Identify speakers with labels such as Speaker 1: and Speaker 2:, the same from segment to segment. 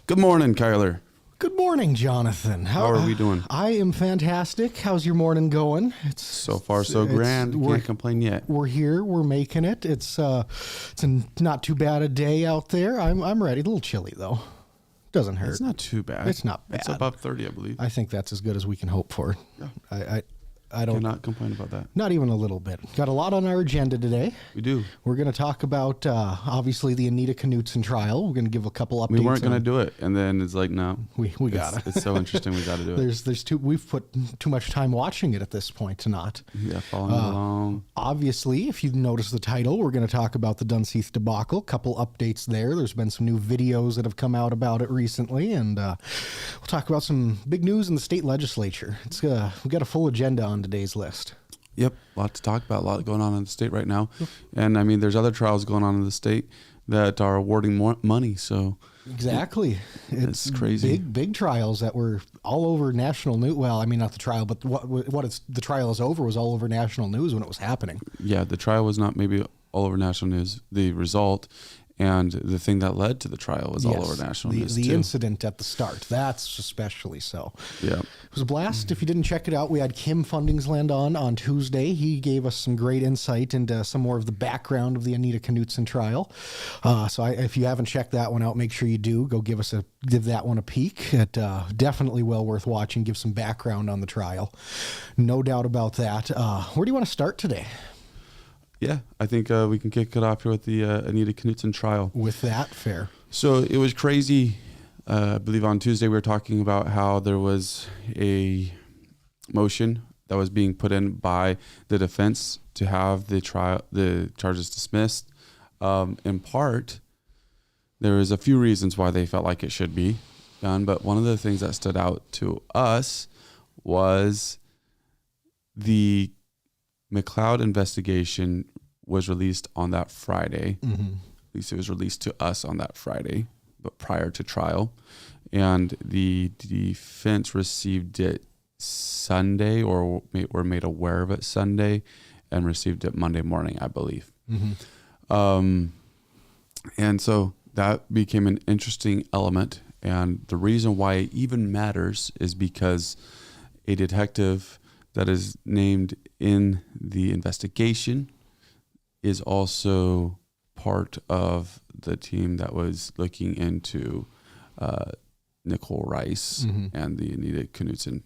Speaker 1: Good morning, Kyler.
Speaker 2: Good morning, Jonathan.
Speaker 1: How are we doing?
Speaker 2: I am fantastic. How's your morning going?
Speaker 1: It's so far so grand. Can't complain yet.
Speaker 2: We're here. We're making it. It's not too bad a day out there. I'm ready. A little chilly though. Doesn't hurt.
Speaker 1: It's not too bad.
Speaker 2: It's not bad.
Speaker 1: It's above 30, I believe.
Speaker 2: I think that's as good as we can hope for.
Speaker 1: Yeah.
Speaker 2: I don't
Speaker 1: cannot complain about that.
Speaker 2: Not even a little bit. Got a lot on our agenda today.
Speaker 1: We do.
Speaker 2: We're going to talk about obviously the Anita Knutson trial. We're going to give a couple updates.
Speaker 1: We weren't going to do it, and then it's like, no,
Speaker 2: we got it.
Speaker 1: It's so interesting. We got to do it.
Speaker 2: There's too. We've put too much time watching it at this point to not.
Speaker 1: Yeah, following along.
Speaker 2: Obviously, if you notice the title, we're going to talk about the Dunseith Debacle. Couple updates there. There's been some new videos that have come out about it recently, and we'll talk about some big news in the state legislature. We've got a full agenda on today's list.
Speaker 1: Yep, a lot to talk about, a lot going on in the state right now. And I mean, there's other trials going on in the state that are awarding more money. So
Speaker 2: exactly,
Speaker 1: it's crazy.
Speaker 2: Big trials that were all over national news. Well, I mean, not the trial, but the trial is over was all over national news when it was happening.
Speaker 1: Yeah, the trial was not maybe all over national news. The result and the thing that led to the trial was all over national news
Speaker 2: The
Speaker 1: too.
Speaker 2: incident at the start, that's especially so.
Speaker 1: Yeah.
Speaker 2: It was a blast. If you didn't check it out, we had Kim Fundingsland on Tuesday. He gave us some great insight into some more of the background of the Anita Knutson trial. If you haven't checked that one out, make sure you do. Go give that one a peek. It definitely well worth watching. Give some background on the trial. No doubt about that. Where do you want to start today?
Speaker 1: Yeah, I think we can kick it off here with the Anita Knutson trial.
Speaker 2: With that, fair.
Speaker 1: So it was crazy. I believe on Tuesday we were talking about how there was a motion that was being put in by the defense to have the charges dismissed. In part, there was a few reasons why they felt like it should be done, but one of the things that stood out to us was the McLeod investigation was released on that Friday. Mm-hmm. At least it was released to us on that Friday, but prior to trial. And the defense received it Sunday or were made aware of it Sunday and received it Monday morning, I believe. Mm-hmm. And so that became an interesting element. And the reason why it even matters is because a detective that is named in the investigation is also part of the team that was looking into Nicole Rice and the Anita Knutson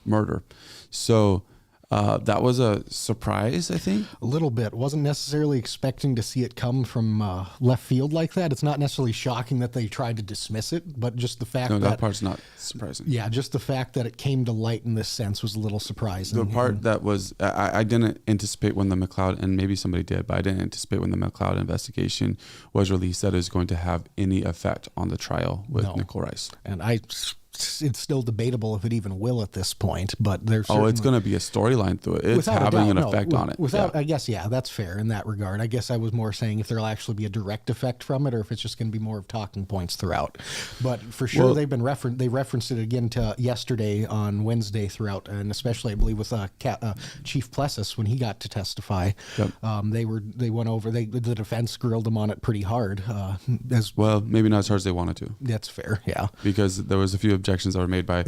Speaker 1: murder. So that was a surprise, I think.
Speaker 2: A little bit. Wasn't necessarily expecting to see it come from left field like that. It's not necessarily shocking that they tried to dismiss it, but just the fact
Speaker 1: that part's not surprising.
Speaker 2: Yeah, just the fact that it came to light in this sense was a little surprising.
Speaker 1: The part that was, I didn't anticipate when the McLeod, and maybe somebody did, but I didn't anticipate when the McLeod investigation was released that it was going to have any effect on the trial with Nicole Rice.
Speaker 2: And it's still debatable if it even will at this point, but there's
Speaker 1: it's going to be a storyline through it. It's having an effect on it.
Speaker 2: I guess, that's fair in that regard. I guess I was more saying if there'll actually be a direct effect from it, or if it's just going to be more of talking points throughout. But for sure, they referenced it again to yesterday on Wednesday throughout, and especially I believe with Chief Plessis when he got to testify. Yep. The defense grilled him on it pretty hard.
Speaker 1: Maybe not as hard as they wanted to.
Speaker 2: That's fair, yeah.
Speaker 1: Because there was a few objections that were made by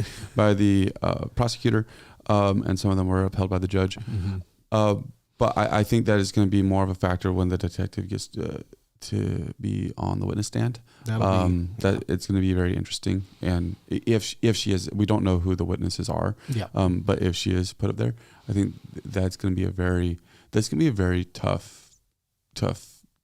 Speaker 1: the prosecutor, and some of them were upheld by the judge. Mm-hmm. But I think that is going to be more of a factor when the detective gets to be on the witness stand. That it's going to be very interesting. And if she is, we don't know who the witnesses are. Yeah. But if she is put up there, I think that's going to be a very tough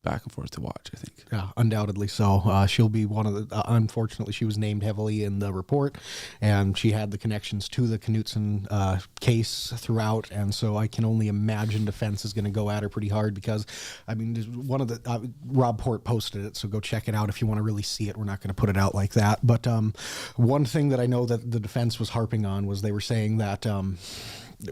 Speaker 1: back and forth to watch, I think.
Speaker 2: Yeah, undoubtedly so. She'll be one of the, unfortunately, she was named heavily in the report, and she had the connections to the Knutson case throughout, and so I can only imagine defense is going to go at her pretty hard because, I mean, one of the, Rob Port posted it, so go check it out if you want to really see it. We're not going to put it out like that. But one thing that I know that the defense was harping on was they were saying that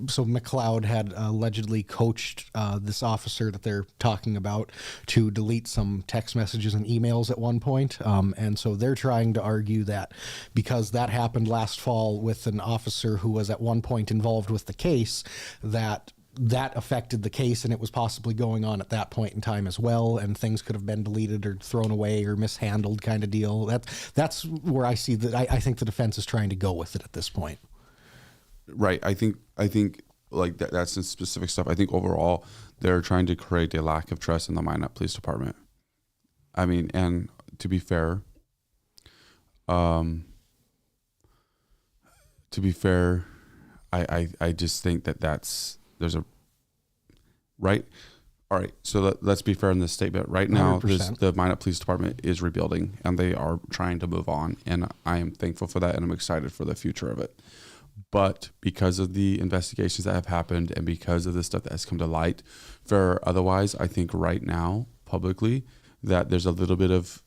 Speaker 2: so McLeod had allegedly coached this officer that they're talking about to delete some text messages and emails at one point. And so they're trying to argue that because that happened last fall with an officer who was at one point involved with the case, that that affected the case, and it was possibly going on at that point in time as well, and things could have been deleted or thrown away or mishandled kind of deal. That's where I see that. I think the defense is trying to go with it at this point.
Speaker 1: Right. I think like that's some specific stuff. I think overall they're trying to create a lack of trust in the Minot Police Department. I mean, and to be fair, I just think there's a right. All right. So let's be fair in this statement. Right now, the Minot Police Department is rebuilding, and they are trying to move on. And I am thankful for that, and I'm excited for the future of it. But because of the investigations that have happened and because of the stuff that has come to light, otherwise, I think right now, publicly, that there's a little bit of,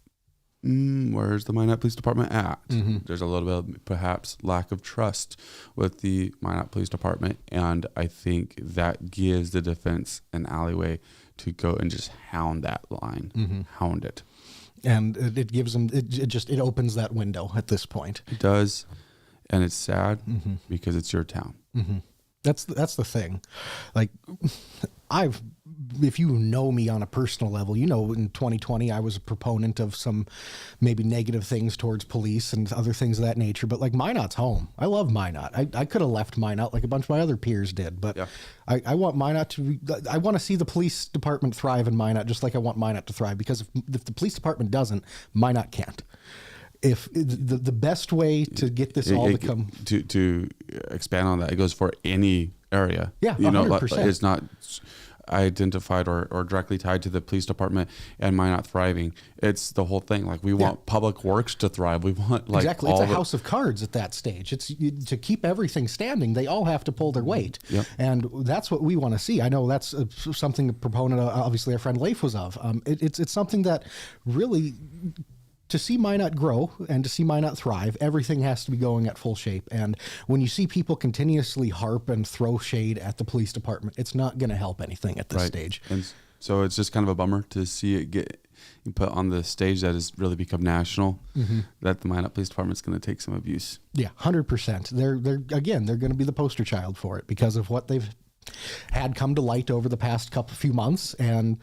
Speaker 1: where's the Minot Police Department at? Mm-hmm. There's a little bit of perhaps lack of trust with the Minot Police Department. And I think that gives the defense an alleyway to go and just hound that line, hound it.
Speaker 2: And it gives them, it opens that window at this point.
Speaker 1: It does. And it's sad because it's your town.
Speaker 2: Mm-hmm. That's the thing. Like, if you know me on a personal level, you know, in 2020, I was a proponent of some maybe negative things towards police and other things of that nature. But like, Minot's home. I love Minot. I could have left Minot like a bunch of my other peers did, but yeah. I want Minot I want to see the police department thrive in Minot, just like I want Minot to thrive, because if the police department doesn't, Minot can't. If the best way to get this all
Speaker 1: to expand on that, it goes for any area.
Speaker 2: Yeah, 100%.
Speaker 1: You know, it's not identified or directly tied to the police department and Minot thriving. It's the whole thing. Like, we want public works to thrive. We want
Speaker 2: exactly. It's a house of cards at that stage. It's to keep everything standing. They all have to pull their weight, and that's what we want to see. I know that's something the proponent, obviously, our friend Leif was of. It's something that really. To see Minot grow and to see Minot thrive, everything has to be going at full shape. And when you see people continuously harp and throw shade at the police department, it's not going to help anything at this stage. And
Speaker 1: so it's just kind of a bummer to see it get put on the stage that has really become national, that the Minot Police Department is going to take some abuse. Yeah,
Speaker 2: 100%. They're going to be the poster child for it because of what they've had come to light over the past few months, and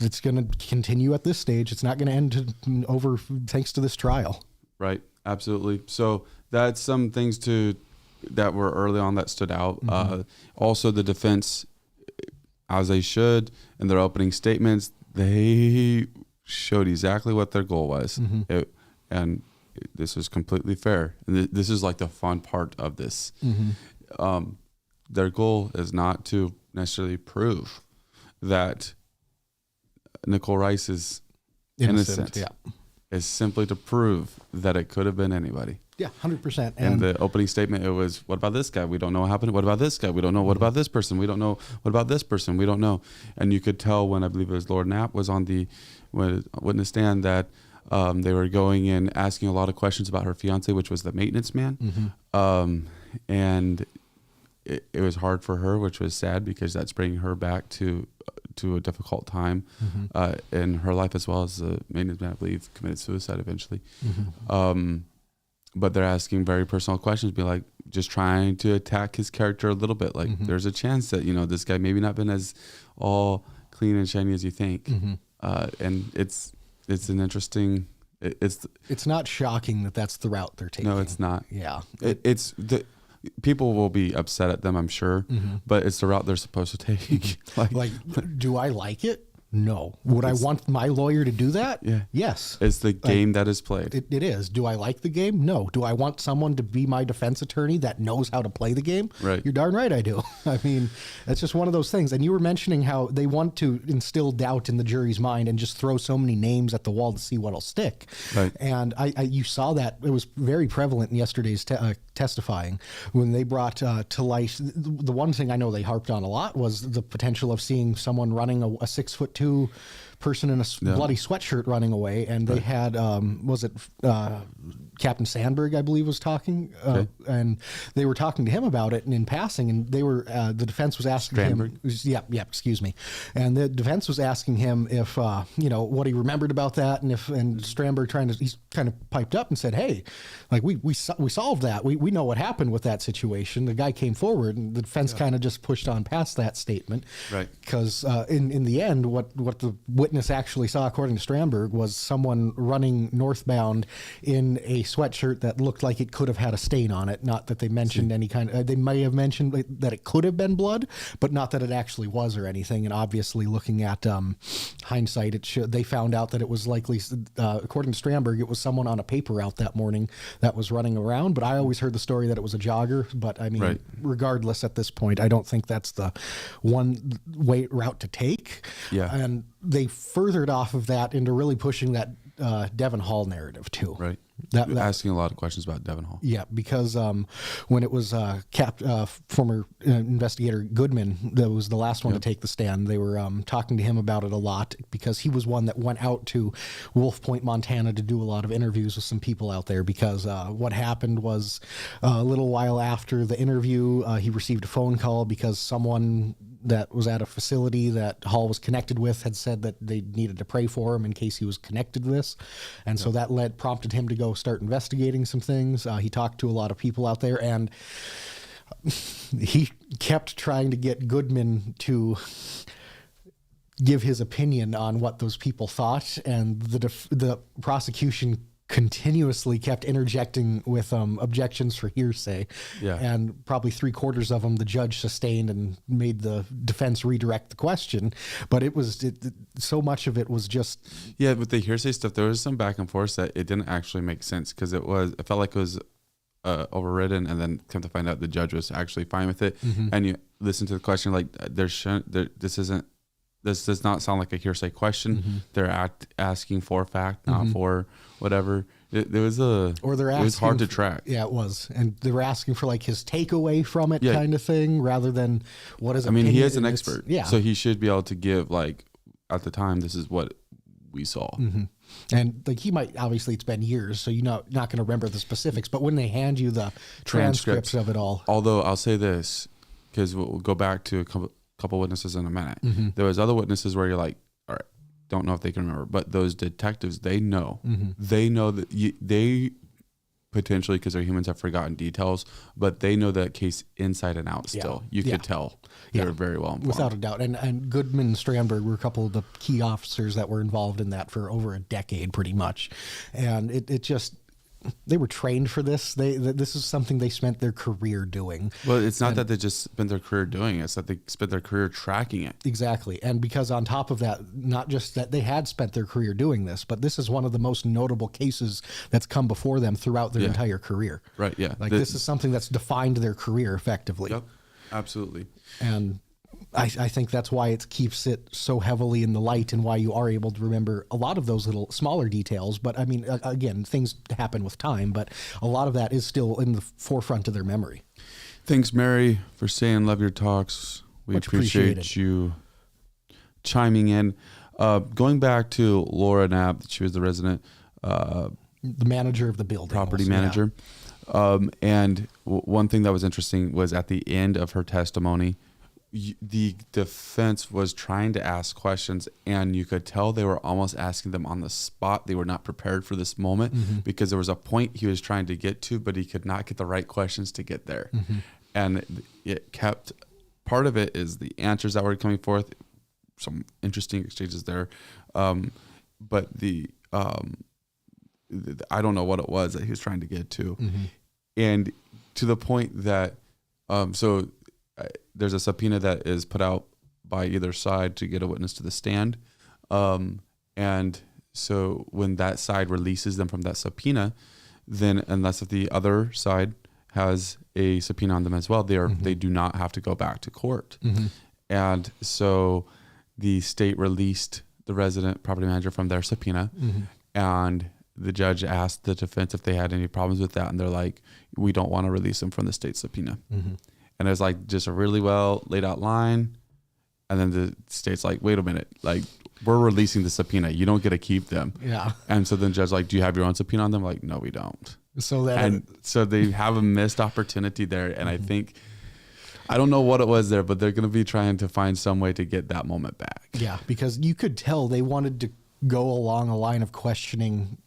Speaker 2: it's going to continue at this stage. It's not going to end over thanks to this trial.
Speaker 1: Right. Absolutely. So that's some things that were early on that stood out. Also, the defense, as they should, in their opening statements, they showed exactly what their goal was. And this was completely fair. And this is like the fun part of this. Their goal is not to necessarily prove that Nicole Rice is innocent. It's simply to prove that it could have been anybody.
Speaker 2: Yeah, 100%.
Speaker 1: And the opening statement, it was, what about this guy? We don't know what happened. What about this guy? We don't know. What about this person? We don't know. What about this person? We don't know. And you could tell when, I believe it was Lord Knapp was on the witness stand, that they were going and asking a lot of questions about her fiance, which was the maintenance man. And it was hard for her, which was sad because that's bringing her back to a difficult time in her life, as well as the maintenance man, I believe, committed suicide eventually. But they're asking very personal questions, be like, just trying to attack his character a little bit. Like, there's a chance that, you know, this guy maybe not been as all clean and shiny as you think. And it's an interesting.
Speaker 2: It's not shocking that that's the route they're taking.
Speaker 1: No, it's not.
Speaker 2: Yeah,
Speaker 1: people will be upset at them, I'm sure, but it's the route they're supposed to take.
Speaker 2: like, do I like it? No. Would I want my lawyer to do that?
Speaker 1: Yeah.
Speaker 2: Yes.
Speaker 1: It's the game that is played.
Speaker 2: It is. Do I like the game? No. Do I want someone to be my defense attorney that knows how to play the game?
Speaker 1: Right.
Speaker 2: You're darn right I do. I mean, that's just one of those things. And you were mentioning how they want to instill doubt in the jury's mind and just throw so many names at the wall to see what'll stick.
Speaker 1: Right.
Speaker 2: And you saw that. It was very prevalent in yesterday's testifying when they brought to light. The one thing I know they harped on a lot was the potential of seeing someone running a 6'2" person in a bloody sweatshirt running away, and they had was it Captain Sandberg, I believe, was talking, and they were talking to him about it, and in passing, and they were the defense was asking him, excuse me, and the defense was asking him if what he remembered about that, and Strandberg he's kind of piped up and said, hey, like we solved that, we know what happened with that situation. The guy came forward, and the defense kind of just pushed on past that statement,
Speaker 1: right?
Speaker 2: Because in the end, what the witness actually saw, according to Strandberg, was someone running northbound in a sweatshirt that looked like it could have had a stain on it. Not that they mentioned any kind of, they may have mentioned that it could have been blood, but not that it actually was or anything. And obviously, looking at hindsight, they found out that it was likely, according to Strandberg, it was someone on a paper route that morning that was running around. But I always heard the story that it was a jogger. But I mean, regardless, at this point, I don't think that's the one route to take. Yeah. And they furthered off of that into really pushing that Devon Hall narrative too.
Speaker 1: Right. That asking a lot of questions about Devon Hall.
Speaker 2: Yeah, because when it was former investigator Goodman that was the last one to take the stand, they were talking to him about it a lot, because he was one that went out to Wolf Point, Montana to do a lot of interviews with some people out there, because what happened was a little while after the interview, he received a phone call because someone that was at a facility that Hall was connected with had said that they needed to pray for him in case he was connected to this. And so that prompted him to go start investigating some things. He talked to a lot of people out there, and he kept trying to get Goodman to give his opinion on what those people thought. And the prosecution continuously kept interjecting with objections for hearsay, and probably 3/4 of them the judge sustained and made the defense redirect the question. But so much of it was just
Speaker 1: with the hearsay stuff. There was some back and forth that it didn't actually make sense, because it felt like it was overridden, and then come to find out the judge was actually fine with it. And you listen to the question like this does not sound like a hearsay question. They're asking for a fact, not for whatever. It was hard to track.
Speaker 2: Yeah, it was. And they were asking for like his takeaway from it kind of thing, rather than what is it. I
Speaker 1: mean, he is an expert. So he should be able to give, like, at the time, this is what we saw.
Speaker 2: And like, he might, obviously it's been years, so you're not going to remember the specifics, but when they hand you the transcripts of it all.
Speaker 1: Although I'll say this, because we'll go back to a couple witnesses in a minute. There was other witnesses where you're like, all right, don't know if they can remember, but those detectives, they know that they potentially, because they're humans, have forgotten details, but they know that case inside and out still. You could tell they were very well informed.
Speaker 2: Without a doubt. And Goodman and Strandberg were a couple of the key officers that were involved in that for over a decade, pretty much. And it just, they were trained for this. This is something they spent their career doing.
Speaker 1: Well, it's not that they just spent their career doing it. It's that they spent their career tracking it.
Speaker 2: Exactly. And because on top of that, not just that they had spent their career doing this, but this is one of the most notable cases that's come before them throughout their entire career.
Speaker 1: Right, yeah.
Speaker 2: Like, this is something that's defined their career effectively.
Speaker 1: Yep, absolutely.
Speaker 2: And I think that's why it keeps it so heavily in the light, and why you are able to remember a lot of those little smaller details. But I mean, again, things happen with time, but a lot of that is still in the forefront of their memory.
Speaker 1: Thanks, Mary, for saying love your talks. We appreciate you chiming in. Going back to Laura Knapp, she was the resident,
Speaker 2: the manager of the building,
Speaker 1: property manager. And one thing that was interesting was at the end of her testimony, the defense was trying to ask questions, and you could tell they were almost asking them on the spot. They were not prepared for this moment, because there was a point he was trying to get to, but he could not get the right questions to get there. And it kept, part of it is the answers that were coming forth, some interesting exchanges there. But I don't know what it was that he was trying to get to. And to the point that, there's a subpoena that is put out by either side to get a witness to the stand. And so when that side releases them from that subpoena, then unless if the other side has a subpoena on them as well, they do not have to go back to court. And so the state released the resident property manager from their subpoena, and the judge asked the defense if they had any problems with that, and they're like, we don't want to release them from the state subpoena. And it's like just a really well laid out line. And then the state's like, wait a minute, like, we're releasing the subpoena. You don't get to keep them.
Speaker 2: Yeah.
Speaker 1: And so then judge like, do you have your own subpoena on them? Like, no, we don't.
Speaker 2: So that
Speaker 1: And so they have a missed opportunity there. And I think, I don't know what it was there, but they're going to be trying to find some way to get that moment back.
Speaker 2: yeah, because you could tell they wanted to go along a line of questioning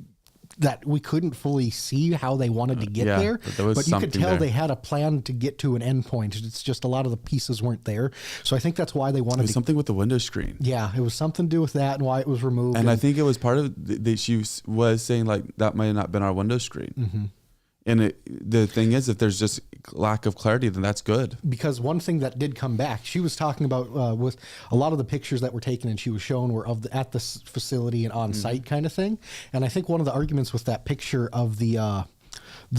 Speaker 2: that we couldn't fully see how they wanted to get there. But you could tell they had a plan to get to an end point. It's just a lot of the pieces weren't there. So I think that's why they wanted
Speaker 1: something with the window screen.
Speaker 2: Yeah, it was something to do with that and why it was removed.
Speaker 1: And I think it was part of she was saying like that might have not been our window screen.
Speaker 2: Mm-hmm.
Speaker 1: And the thing is, if there's just lack of clarity, then that's good.
Speaker 2: Because one thing that did come back, she was talking about with a lot of the pictures that were taken and she was shown were at the facility and on site kind of thing. And I think one of the arguments with that picture of the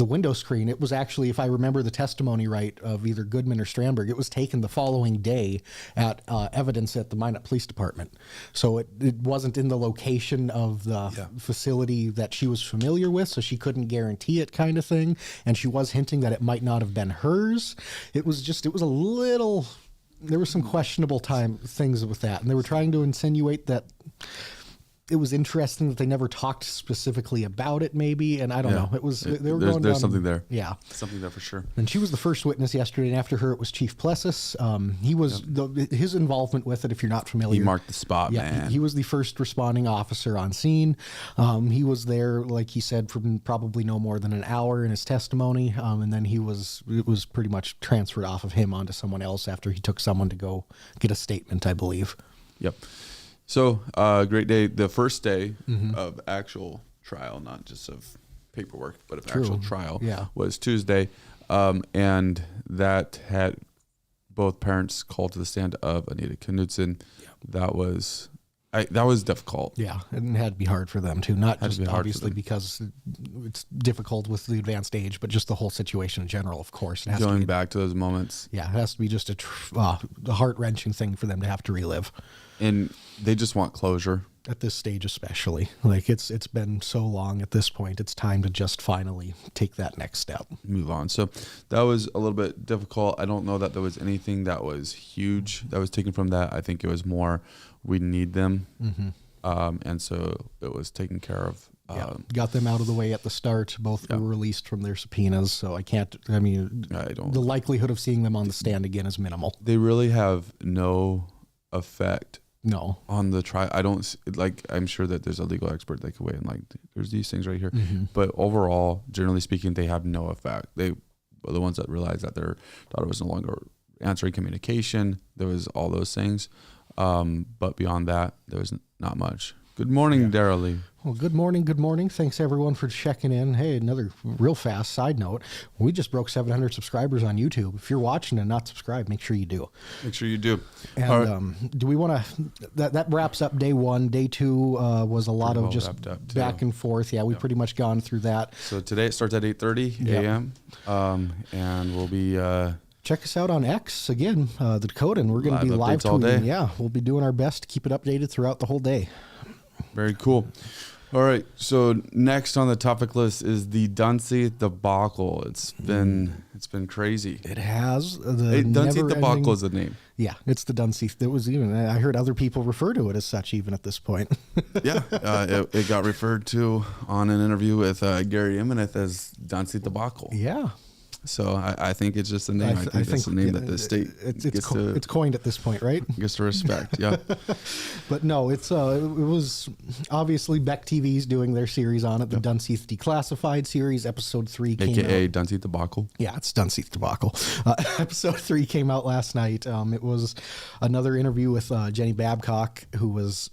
Speaker 2: window screen, it was actually, if I remember the testimony right, of either Goodman or Strandberg, it was taken the following day at evidence at the Minot Police Department. So it wasn't in the location of the facility that she was familiar with, so she couldn't guarantee it kind of thing. And she was hinting that it might not have been hers. It was a little, there were some questionable things with that. And they were trying to insinuate that it was interesting that they never talked specifically about it, maybe, and I don't know. It was they were going down.
Speaker 1: There's something there.
Speaker 2: Yeah,
Speaker 1: something there for sure.
Speaker 2: And she was the first witness yesterday, and after her, it was Chief Plessis. He was his involvement with it. If you're not familiar,
Speaker 1: he marked the spot. Man,
Speaker 2: he was the first responding officer on scene. He was there, like he said, for probably no more than an hour in his testimony, and then it was pretty much transferred off of him onto someone else after he took someone to go get a statement, I believe.
Speaker 1: Yep. So, great day. The first day of actual trial, not just of paperwork, but of actual trial, was Tuesday. And that had both parents called to the stand of Anita Knutson. That was difficult.
Speaker 2: Yeah, and it had to be hard for them too. Not just obviously because it's difficult with the advanced age, but just the whole situation in general, of course.
Speaker 1: Going back to those moments.
Speaker 2: Yeah, it has to be just a heart-wrenching thing for them to have to relive.
Speaker 1: And they just want closure.
Speaker 2: At this stage especially. Like it's been so long at this point. It's time to just finally take that next step.
Speaker 1: Move on. So that was a little bit difficult. I don't know that there was anything that was huge that was taken from that. I think it was more we need them. And so it was taken care of.
Speaker 2: Got them out of the way at the start. Both were released from their subpoenas. So the likelihood of seeing them on the stand again is minimal.
Speaker 1: They really have no effect on the trial. I'm sure that there's a legal expert that could weigh in, like, there's these things right here. But overall, generally speaking, they have no effect. They were the ones that realized that their daughter was no longer answering communication. There was all those things. But beyond that, there was not much. Good morning, Darrell Lee.
Speaker 2: Well, good morning. Good morning. Thanks, everyone, for checking in. Hey, another real fast side note. We just broke 700 subscribers on YouTube. If you're watching and not subscribed, make sure you do.
Speaker 1: Make sure you do.
Speaker 2: And do we want to... That wraps up day one. Day two was a lot of just back and forth. Yeah, we've pretty much gone through that.
Speaker 1: So today it starts at 8:30 a.m. And we'll be...
Speaker 2: Check us out on X again, the Dakota, and we're going to be live tweeting all day. Yeah, we'll be doing our best to keep it updated throughout the whole day.
Speaker 1: Very cool. All right. So next on the topic list is the Dunseith Debacle. It's been crazy.
Speaker 2: It has.
Speaker 1: Dunseith Debacle is the name.
Speaker 2: Yeah, it's the Dunseith. I heard other people refer to it as such even at this point.
Speaker 1: Yeah, it got referred to on an interview with Gary Immoneth as Dunseith Debacle.
Speaker 2: Yeah.
Speaker 1: So I think it's just a name. I think that's the name that the state
Speaker 2: it's coined at this point, right?
Speaker 1: Gets to respect, yeah.
Speaker 2: But no, it was obviously Beck TV's doing their series on it, the Dunseith Declassified series. Episode 3 came out.
Speaker 1: AKA Dunseith Debacle.
Speaker 2: Yeah, it's Dunseith Debacle. Episode 3 came out last night. It was another interview with Jenny Babcock, who was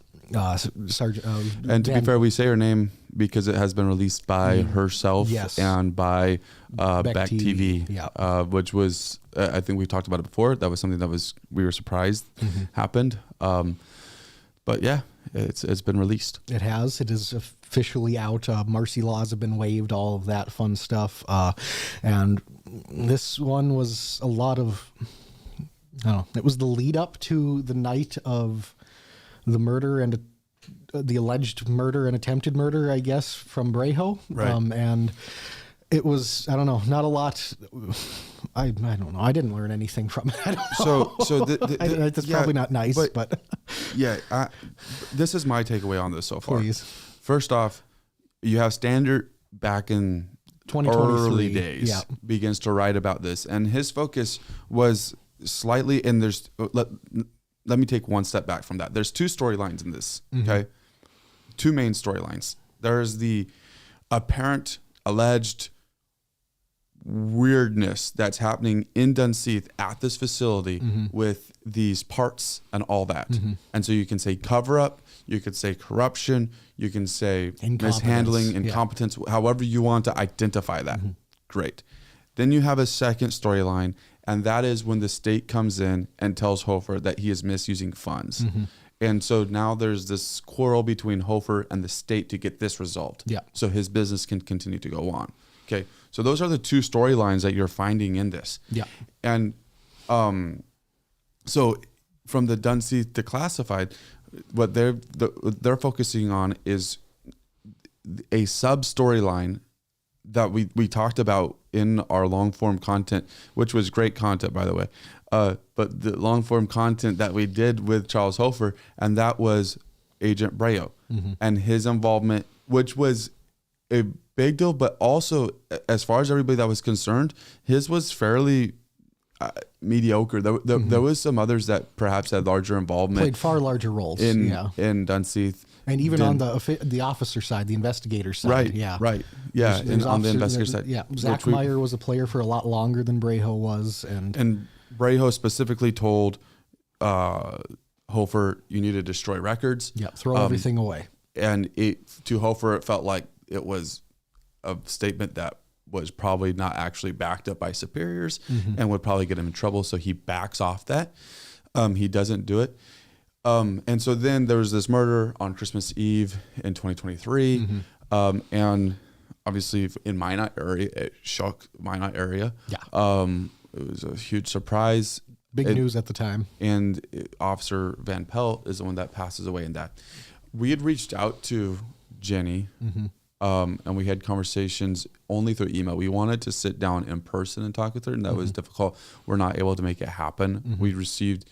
Speaker 2: Sergeant.
Speaker 1: And to be fair, we say her name because it has been released by herself and by Beck TV, which was, I think we talked about it before. That was something that we were surprised happened. But yeah, it's been released.
Speaker 2: It has. It is officially out. Marcy laws have been waived, all of that fun stuff. And this one was a lot of, it was the lead up to the night of the murder and the alleged murder and attempted murder, I guess, from Brejo.
Speaker 1: Right.
Speaker 2: And it was, not a lot I don't know. I didn't learn anything from it. I don't
Speaker 1: So
Speaker 2: know. That's
Speaker 1: yeah,
Speaker 2: probably not nice, but
Speaker 1: yeah, this is my takeaway on this so far.
Speaker 2: please.
Speaker 1: First off, you have Standard back in
Speaker 2: 2023
Speaker 1: early days begins to write about this, and his focus was slightly. And there's let me take one step back from that. There's two storylines in this. Okay, two main storylines. There's the apparent alleged weirdness that's happening in Dunseith at this facility with these parts and all that. And so you can say cover up, you could say corruption, you can say mishandling, incompetence, however you want to identify that. Great. Then you have a second storyline, and that is when the state comes in and tells Hofer that he is misusing funds. And so now there's this quarrel between Hofer and the state to get this resolved. So his business can continue to go on. Okay. So those are the two storylines that you're finding in this. And so from the Dunseith Declassified, what they're focusing on is a sub storyline that we talked about in our long form content, which was great content, by the way. But the long form content that we did with Charles Hofer, and that was Agent Brayo and his involvement, which was a big deal, but also as far as everybody that was concerned, his was fairly mediocre. There was some others that perhaps had larger involvement,
Speaker 2: played far larger roles
Speaker 1: in Dunseith,
Speaker 2: and even on the officer side, the investigator side,
Speaker 1: and on the investigator side,
Speaker 2: Zach Meyer was a player for a lot longer than Brayo was, and
Speaker 1: Brayo specifically told Hofer, you need to destroy records,
Speaker 2: throw everything away,
Speaker 1: and to Hofer it felt like it was a statement that was probably not actually backed up by superiors and would probably get him in trouble. So he backs off that. He doesn't do it. And so then there was this murder on Christmas Eve in 2023. And obviously in Minot area, it shook Minot area. It was a huge surprise.
Speaker 2: Big news at the time.
Speaker 1: And Officer Van Pelt is the one that passes away in that. We had reached out to Jenny, and we had conversations only through email. We wanted to sit down in person and talk with her, and that was difficult. We're not able to make it happen. We received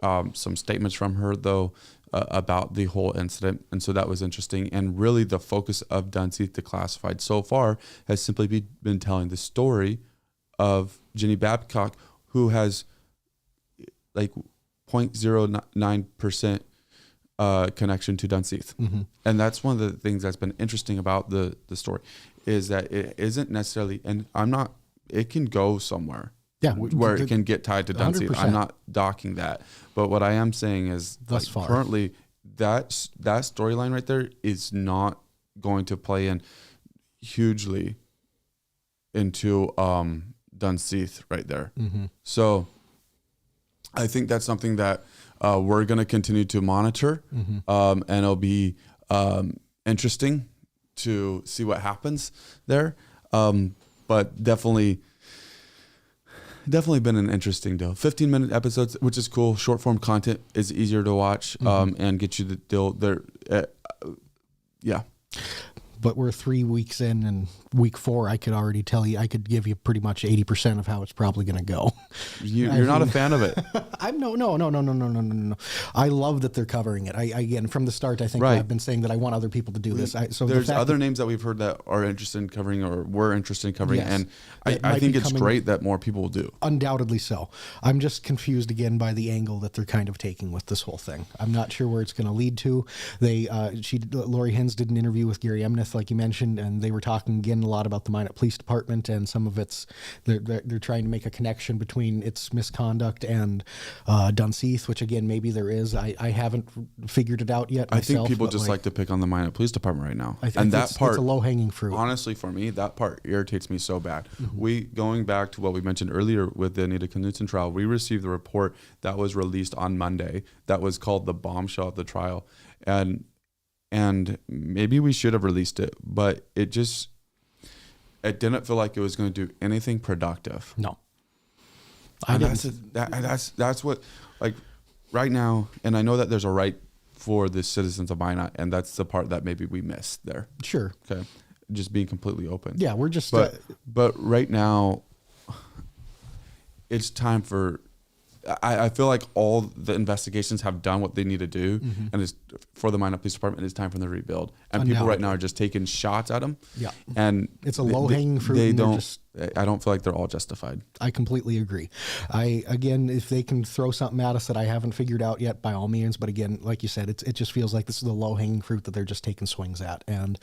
Speaker 1: some statements from her, though, about the whole incident, and so that was interesting. And really the focus of Dunseith Declassified so far has simply been telling the story of Jenny Babcock, who has like 0.09% connection to Dunseith. And that's one of the things that's been interesting about the story, is that it isn't necessarily, and it can go somewhere where it can get tied to Dunseith. 100%. I'm not docking that, but what I am saying is
Speaker 2: thus far,
Speaker 1: currently that storyline right there is not going to play in hugely into Dunseith right there. So I think that's something that we're going to continue to monitor, and it'll be interesting to see what happens there. But definitely been an interesting deal. 15-minute episodes, which is cool. Short form content is easier to watch and get you the deal there.
Speaker 2: But we're 3 weeks in, and week 4, I could already tell you, I could give you pretty much 80% of how it's probably going to go.
Speaker 1: You're not a fan of it.
Speaker 2: I'm no. I love that they're covering it. Again, from the start, I think I've been saying that I want other people to do this.
Speaker 1: So there's other names that we've heard that are interested in covering or were interested in covering, and I think it's great that more people will do.
Speaker 2: Undoubtedly so. I'm just confused again by the angle that they're kind of taking with this whole thing. I'm not sure where it's going to lead to. Lori Hens did an interview with Gary Emneth, like you mentioned, and they were talking again a lot about the Minot Police Department, and some of they're trying to make a connection between its misconduct and Dunseith, which again maybe there is. I haven't figured it out yet myself.
Speaker 1: I think people just like to pick on the Minot Police Department right now,
Speaker 2: and that part, it's a low hanging fruit.
Speaker 1: Honestly, for me, that part irritates me so bad. Going back to what we mentioned earlier with the Anita Knutson trial, we received the report that was released on Monday that was called the bombshell of the trial, and maybe we should have released it, but it didn't feel like it was going to do anything productive.
Speaker 2: No,
Speaker 1: that's what, like, right now, and I know that there's a right for the citizens of Minot, and that's the part that maybe we missed there.
Speaker 2: Sure.
Speaker 1: Okay. Just being completely open.
Speaker 2: Yeah, we're just.
Speaker 1: But right now, it's time for. I feel like all the investigations have done what they need to do, and it's for the Minot Police Department. It's time for them to rebuild, and people right now are just taking shots at them.
Speaker 2: Yeah,
Speaker 1: and
Speaker 2: it's a low hanging fruit.
Speaker 1: They don't. I don't feel like they're all justified.
Speaker 2: I completely agree. Again, if they can throw something at us that I haven't figured out yet, by all means. But again, like you said, it just feels like this is the low hanging fruit that they're just taking swings at, and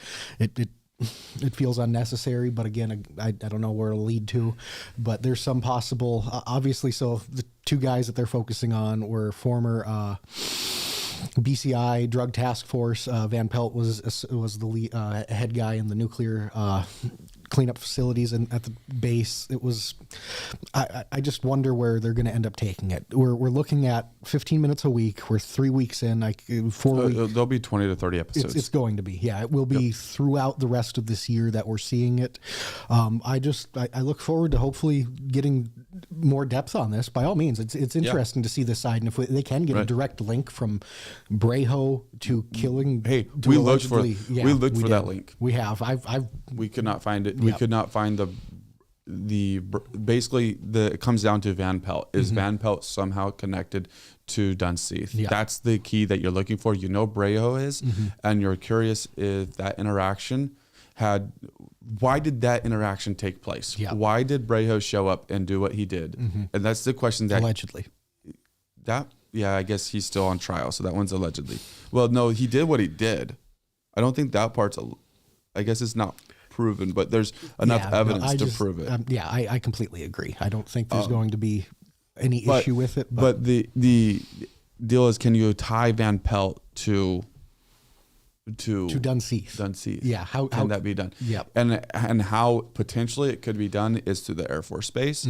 Speaker 2: it feels unnecessary, but again, I don't know where it'll lead to, but there's some possible, obviously, so the two guys that they're focusing on were former BCI Drug Task Force. Van Pelt was the head guy in the nuclear cleanup facilities and at the base. It was, I just wonder where they're going to end up taking it. We're looking at 15 minutes a week. We're 3 weeks in, 4 weeks.
Speaker 1: There'll be 20 to 30 episodes.
Speaker 2: It's going to be, yeah. It will be throughout the rest of this year that we're seeing it. I look forward to hopefully getting more depth on this. By all means, it's interesting to see this side, and if they can get a direct link from Brejo to killing.
Speaker 1: Hey, we looked for that link.
Speaker 2: We have.
Speaker 1: We could not find it. We could not find it comes down to Van Pelt. Is Van Pelt somehow connected to Dunseith?
Speaker 2: Yeah.
Speaker 1: That's the key that you're looking for. You know Brejo is, and you're curious if that interaction why did that interaction take place?
Speaker 2: Yeah.
Speaker 1: Why did Brejo show up and do what he did? And that's the question that
Speaker 2: allegedly.
Speaker 1: I guess he's still on trial, so that one's allegedly. Well, no, he did what he did. I don't think that part's. I guess it's not proven, but there's enough evidence to prove it.
Speaker 2: I completely agree. I don't think there's going to be any issue with it.
Speaker 1: But the deal is, can you tie Van Pelt to
Speaker 2: Dunseith?
Speaker 1: Dunseith.
Speaker 2: Yeah. How
Speaker 1: can that be done?
Speaker 2: Yep.
Speaker 1: And how potentially it could be done is through the Air Force Base,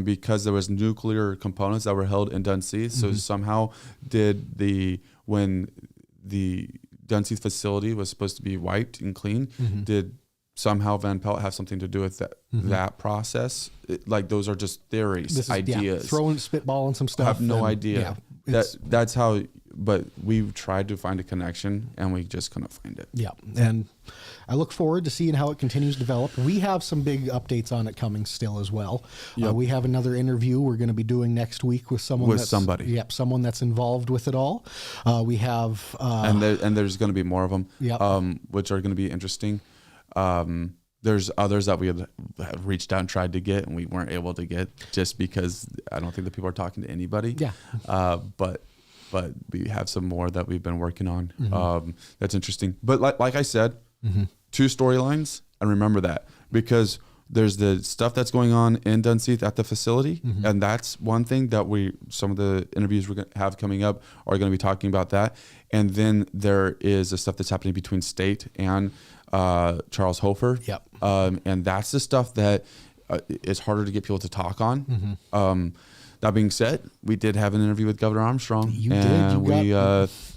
Speaker 1: because there was nuclear components that were held in Dunseith. So somehow when the Dunseith facility was supposed to be wiped and clean, did somehow Van Pelt have something to do with that process? Those are just theories, ideas.
Speaker 2: Throwing spitball and some stuff.
Speaker 1: I have no idea. That's how. But we've tried to find a connection, and we just couldn't find it.
Speaker 2: Yeah, and I look forward to seeing how it continues to develop. We have some big updates on it coming still as well. Yep. We have another interview we're going to be doing next week with someone. Someone that's involved with it all. We have,
Speaker 1: and there's going to be more of them.
Speaker 2: Yep.
Speaker 1: Which are going to be interesting. There's others that we have reached out and tried to get, and we weren't able to get just because I don't think that people are talking to anybody.
Speaker 2: Yeah.
Speaker 1: But we have some more that we've been working on. That's interesting. But like I said, 2 storylines, and remember that, because there's the stuff that's going on in Dunseith at the facility, and that's one thing that some of the interviews we're going to have coming up are going to be talking about that. And then there is the stuff that's happening between state and Charles Hofer.
Speaker 2: Yep.
Speaker 1: And that's the stuff that is harder to get people to talk on. That being said, we did have an interview with Governor Armstrong, we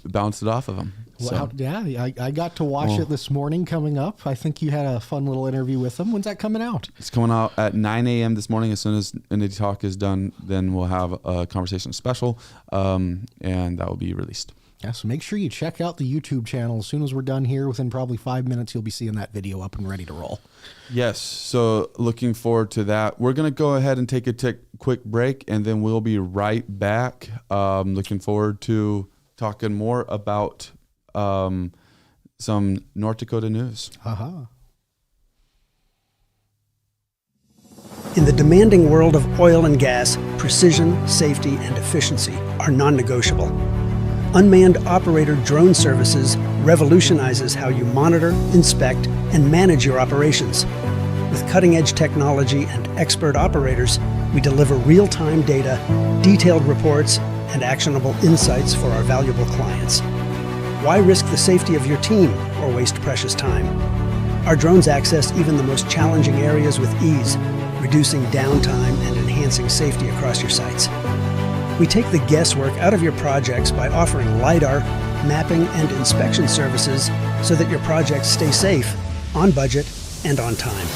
Speaker 1: bounced it off of him.
Speaker 2: Well, I got to watch it this morning coming up. I think you had a fun little interview with him. When's that coming out?
Speaker 1: It's coming out at 9 a.m. this morning. As soon as Anita Talk is done, then we'll have a conversation special, and that will be released.
Speaker 2: Yeah, so make sure you check out the YouTube channel. As soon as we're done here, within probably 5 minutes, you'll be seeing that video up and ready to roll.
Speaker 1: Yes, so looking forward to that. We're going to go ahead and take a quick break, and then we'll be right back. Looking forward to talking more about some North Dakota news.
Speaker 3: In the demanding world of oil and gas, precision, safety, and efficiency are non-negotiable. Unmanned operator drone services revolutionizes how you monitor, inspect, and manage your operations. With cutting-edge technology and expert operators, we deliver real-time data, detailed reports, and actionable insights for our valuable clients. Why risk the safety of your team or waste precious time? Our drones access even the most challenging areas with ease, reducing downtime and enhancing safety across your sites. We take the guesswork out of your projects by offering LiDAR, mapping, and inspection services so that your projects stay safe, on budget, and on time.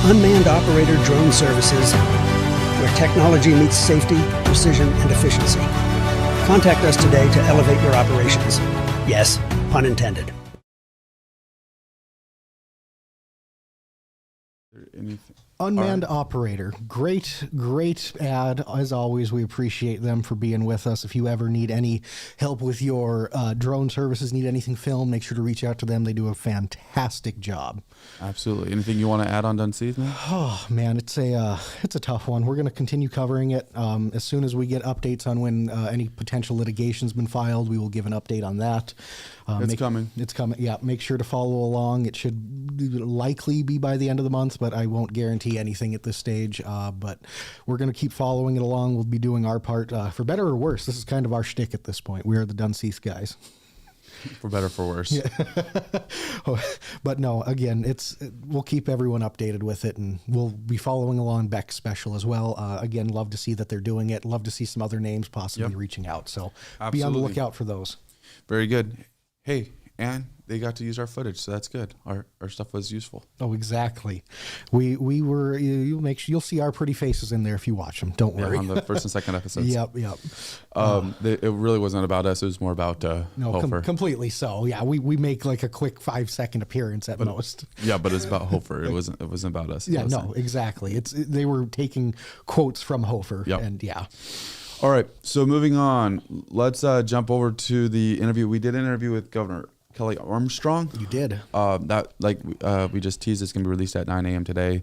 Speaker 3: Unmanned operator drone services, where technology meets safety, precision, and efficiency. Contact us today to elevate your operations. Yes, pun intended.
Speaker 1: Anything?
Speaker 2: Unmanned operator. Great ad. As always, we appreciate them for being with us. If you ever need any help with your drone services, need anything filmed, make sure to reach out to them. They do a fantastic job.
Speaker 1: Absolutely. Anything you want to add on Dunseith, man?
Speaker 2: Oh man, it's a tough one. We're going to continue covering it. As soon as we get updates on when any potential litigation's been filed, we will give an update on that.
Speaker 1: It's coming.
Speaker 2: It's coming. Yeah, make sure to follow along. It should likely be by the end of the month, but I won't guarantee anything at this stage. But we're going to keep following it along. We'll be doing our part, for better or worse. This is kind of our shtick at this point. We are the Dunseith guys.
Speaker 1: For better, for worse.
Speaker 2: Yeah. But no, again, we'll keep everyone updated with it, and we'll be following along Beck's special as well. Again, love to see that they're doing it. Love to see some other names possibly reaching out. So Be on the lookout for those.
Speaker 1: Very good. Hey, and they got to use our footage, so that's good. Our stuff was useful.
Speaker 2: Oh, exactly. We were. You'll see our pretty faces in there if you watch them. Don't worry.
Speaker 1: On the first and second episodes.
Speaker 2: Yep.
Speaker 1: It really wasn't about us. It was more about Hofer.
Speaker 2: Completely so. Yeah, we make like a quick 5-second appearance at most.
Speaker 1: Yeah, but it's about Hofer. It wasn't about us.
Speaker 2: Yeah, no, exactly. They were taking quotes from Hofer.
Speaker 1: Yep.
Speaker 2: And yeah.
Speaker 1: All right. So moving on, let's jump over to the interview. We did an interview with Governor Kelly Armstrong.
Speaker 2: You did.
Speaker 1: We just teased it's going to be released at 9 a.m. today.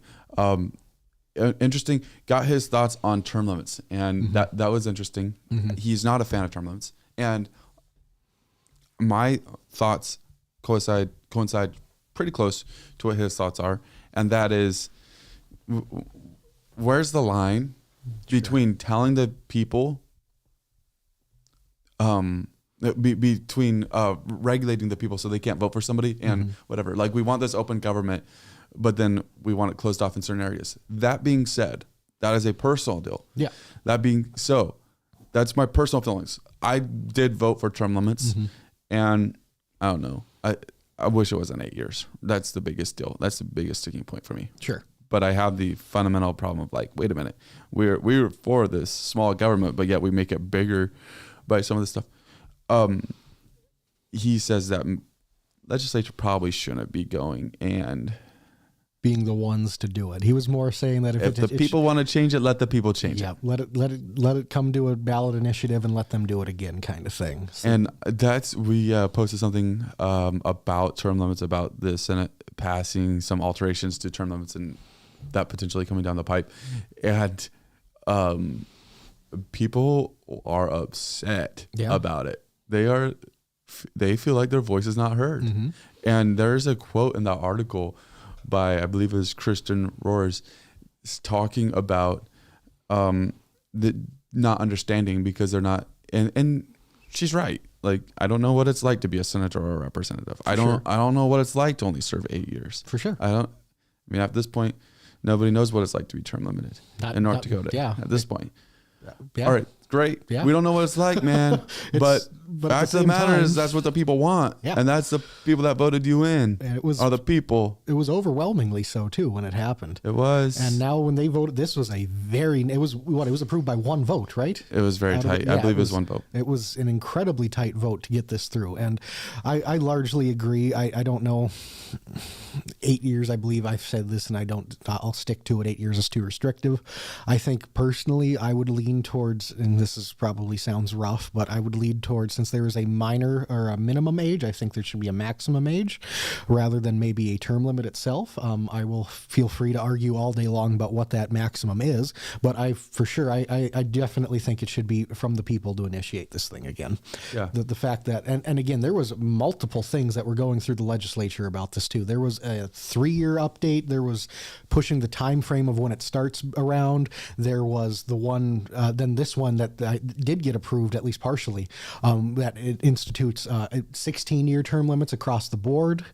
Speaker 1: Interesting. Got his thoughts on term limits, and that was interesting. He's not a fan of term limits, and my thoughts coincide pretty close to what his thoughts are, and that is, where's the line between telling the people, between regulating the people so they can't vote for somebody and whatever. Like, we want this open government, but then we want it closed off in certain areas. That being said, that is a personal deal.
Speaker 2: Yeah.
Speaker 1: That being so, that's my personal feelings. I did vote for term limits, and I don't know. I wish it wasn't 8 years. That's the biggest deal. That's the biggest sticking point for me.
Speaker 2: Sure.
Speaker 1: But I have the fundamental problem of, like, wait a minute, we're for this small government, but yet we make it bigger by some of this stuff. He says that legislature probably shouldn't be going and
Speaker 2: being the ones to do it. He was more saying that
Speaker 1: if the people want to change it, let the people change it.
Speaker 2: Yeah, let it come to a ballot initiative and let them do it again, kind of thing. So.
Speaker 1: And we posted something about term limits, about the Senate passing some alterations to term limits, and that potentially coming down the pipe. And people are upset about it. They feel like their voice is not heard. And there's a quote in that article by, I believe it was Kristen Rohrs, talking about the not understanding because they're not, and she's right. Like, I don't know what it's like to be a senator or a representative. I don't know what it's like to only serve 8 years.
Speaker 2: For sure.
Speaker 1: I mean, at this point, nobody knows what it's like to be term limited in North Dakota.
Speaker 2: Yeah.
Speaker 1: At this point.
Speaker 2: Yeah.
Speaker 1: All right. Great.
Speaker 2: Yeah.
Speaker 1: We don't know what it's like, man. but fact of the matter is that's what the people want.
Speaker 2: Yeah.
Speaker 1: And that's the people that voted you in.
Speaker 2: And
Speaker 1: are the people.
Speaker 2: It was overwhelmingly so too when it happened.
Speaker 1: It was.
Speaker 2: And now when they voted, this was it was approved by one vote, right?
Speaker 1: It was very tight. I believe it was one vote.
Speaker 2: It was an incredibly tight vote to get this through. And I largely agree. I don't know. 8 years, I believe I've said this, and I'll stick to it. 8 years is too restrictive. I think personally, I would lean towards, and this probably sounds rough, but I would lean towards, since there is a minor or a minimum age, I think there should be a maximum age rather than maybe a term limit itself. I will feel free to argue all day long about what that maximum is, but I definitely think it should be from the people to initiate this thing again.
Speaker 1: Yeah.
Speaker 2: The fact that, and again, there was multiple things that were going through the legislature about this too. There was a 3-year update. There was pushing the time frame of when it starts around. There was the one, then this one that did get approved, at least partially, that it institutes 16-year term limits across the board.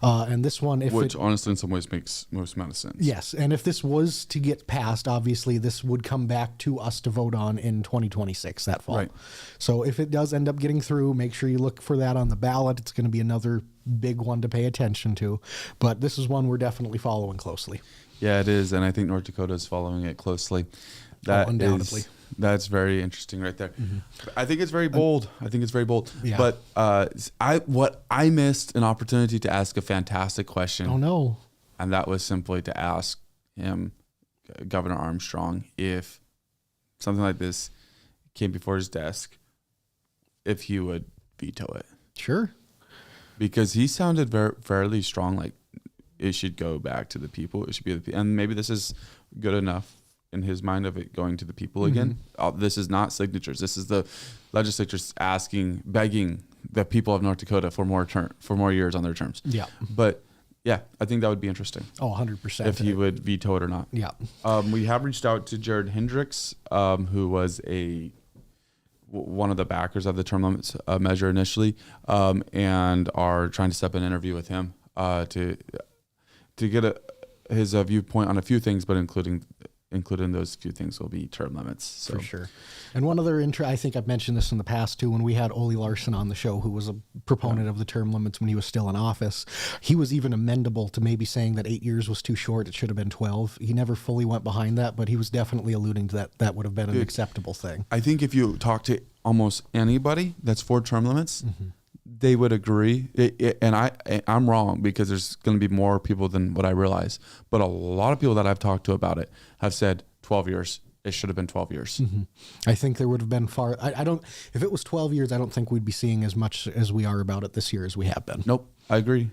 Speaker 2: And this one,
Speaker 1: which honestly in some ways makes most amount of sense.
Speaker 2: Yes. And if this was to get passed, obviously this would come back to us to vote on in 2026, that fall.
Speaker 1: Right.
Speaker 2: So if it does end up getting through, make sure you look for that on the ballot. It's going to be another big one to pay attention to, but this is one we're definitely following closely.
Speaker 1: Yeah, it is, and I think North Dakota is following it closely.
Speaker 2: Undoubtedly.
Speaker 1: That's very interesting right there. I think it's very bold.
Speaker 2: Yeah.
Speaker 1: But I missed an opportunity to ask a fantastic question.
Speaker 2: Oh no.
Speaker 1: And that was simply to ask him Governor Armstrong, if something like this came before his desk, if he would veto it.
Speaker 2: Sure.
Speaker 1: Because he sounded fairly strong, like it should go back to the people. It should be and maybe this is good enough in his mind of it going to the people again. This is not signatures. This is the legislature begging the people of North Dakota for more years on their terms. Yeah. But yeah, I think that would be interesting.
Speaker 2: Oh, 100%.
Speaker 1: If he would veto it or not.
Speaker 2: Yeah.
Speaker 1: We have reached out to Jared Hendricks, who was one of the backers of the term limits measure initially, and are trying to set up an interview with him to get his viewpoint on a few things, but including those few things will be term limits. So.
Speaker 2: For sure. And one other I think I've mentioned this in the past too, when we had Ole Larson on the show, who was a proponent of the term limits when he was still in office. He was even amendable to maybe saying that 8 years was too short. It should have been 12. He never fully went behind that, but he was definitely alluding to that would have been an acceptable thing.
Speaker 1: I think if you talk to almost anybody that's for term limits, they would agree. And I'm wrong, because there's going to be more people than what I realize. But a lot of people that I've talked to about it have said 12 years. It should have been 12 years.
Speaker 2: I think there would have been if it was 12 years, I don't think we'd be seeing as much as we are about it this year as we have been.
Speaker 1: Nope. I agree.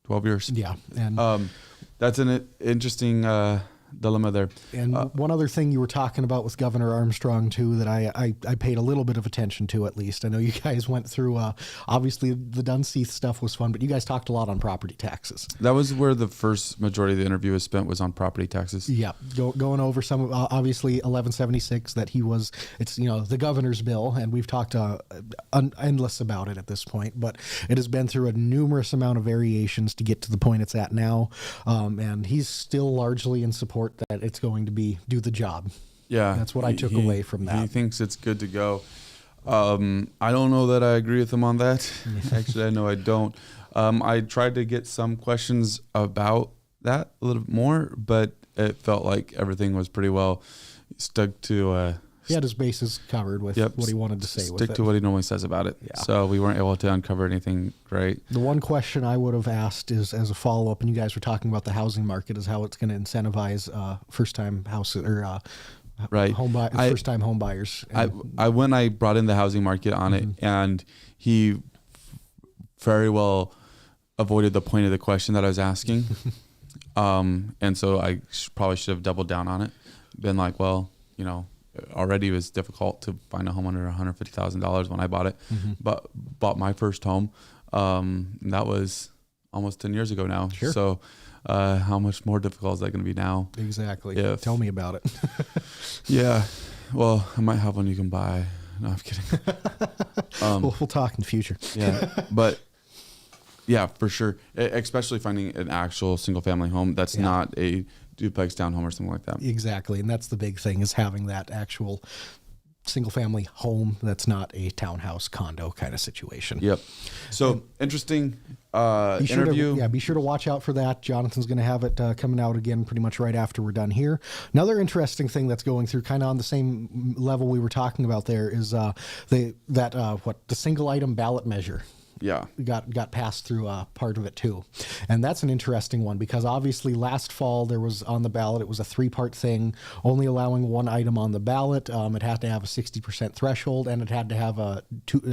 Speaker 1: 12 years.
Speaker 2: Yeah. And
Speaker 1: that's an interesting dilemma there.
Speaker 2: And one other thing you were talking about with Governor Armstrong too, that I paid a little bit of attention to, at least. I know you guys went through, obviously the Dunseith stuff was fun, but you guys talked a lot on property taxes.
Speaker 1: That was where the first majority of the interview was spent, was on property taxes.
Speaker 2: Yeah. Going over some of, obviously 1176, that it's the governor's bill, and we've talked endless about it at this point, but it has been through a numerous amount of variations to get to the point it's at now. And he's still largely in support that it's going to do the job.
Speaker 1: Yeah.
Speaker 2: That's what I took away from that.
Speaker 1: He thinks it's good to go. I don't know that I agree with him on that. Actually, I know I don't. I tried to get some questions about that a little bit more, but it felt like everything was pretty well stuck to...
Speaker 2: he had his bases covered with what he wanted to say with it.
Speaker 1: Stick to what he normally says about it. Yeah. So we weren't able to uncover anything great.
Speaker 2: The one question I would have asked is, as a follow-up, and you guys were talking about the housing market, is how it's going to incentivize first-time house or
Speaker 1: right.
Speaker 2: first-time home buyers.
Speaker 1: When I brought in the housing market on it, and he very well avoided the point of the question that I was asking. And so I probably should have doubled down on it. Been like, well, already it was difficult to find a home under $150,000 when I bought it, but bought my first home. That was almost 10 years ago now.
Speaker 2: Sure.
Speaker 1: So how much more difficult is that going to be now?
Speaker 2: Exactly. Tell me about it.
Speaker 1: Yeah. Well, I might have one you can buy. No, I'm kidding.
Speaker 2: We'll talk in the future.
Speaker 1: Yeah. But yeah, for sure. Especially finding an actual single family home that's not a duplex townhome or something like that.
Speaker 2: Exactly. And that's the big thing, is having that actual single family home that's not a townhouse condo kind of situation.
Speaker 1: Yep. So interesting interview.
Speaker 2: Be sure to watch out for that. Jonathan's going to have it coming out again pretty much right after we're done here. Another interesting thing that's going through kind of on the same level we were talking about there is the single item ballot measure.
Speaker 1: Yeah,
Speaker 2: got passed through part of it too. And that's an interesting one, because obviously last fall there was on the ballot, it was a 3-part thing, only allowing one item on the ballot. It had to have a 60% threshold, and it had to have a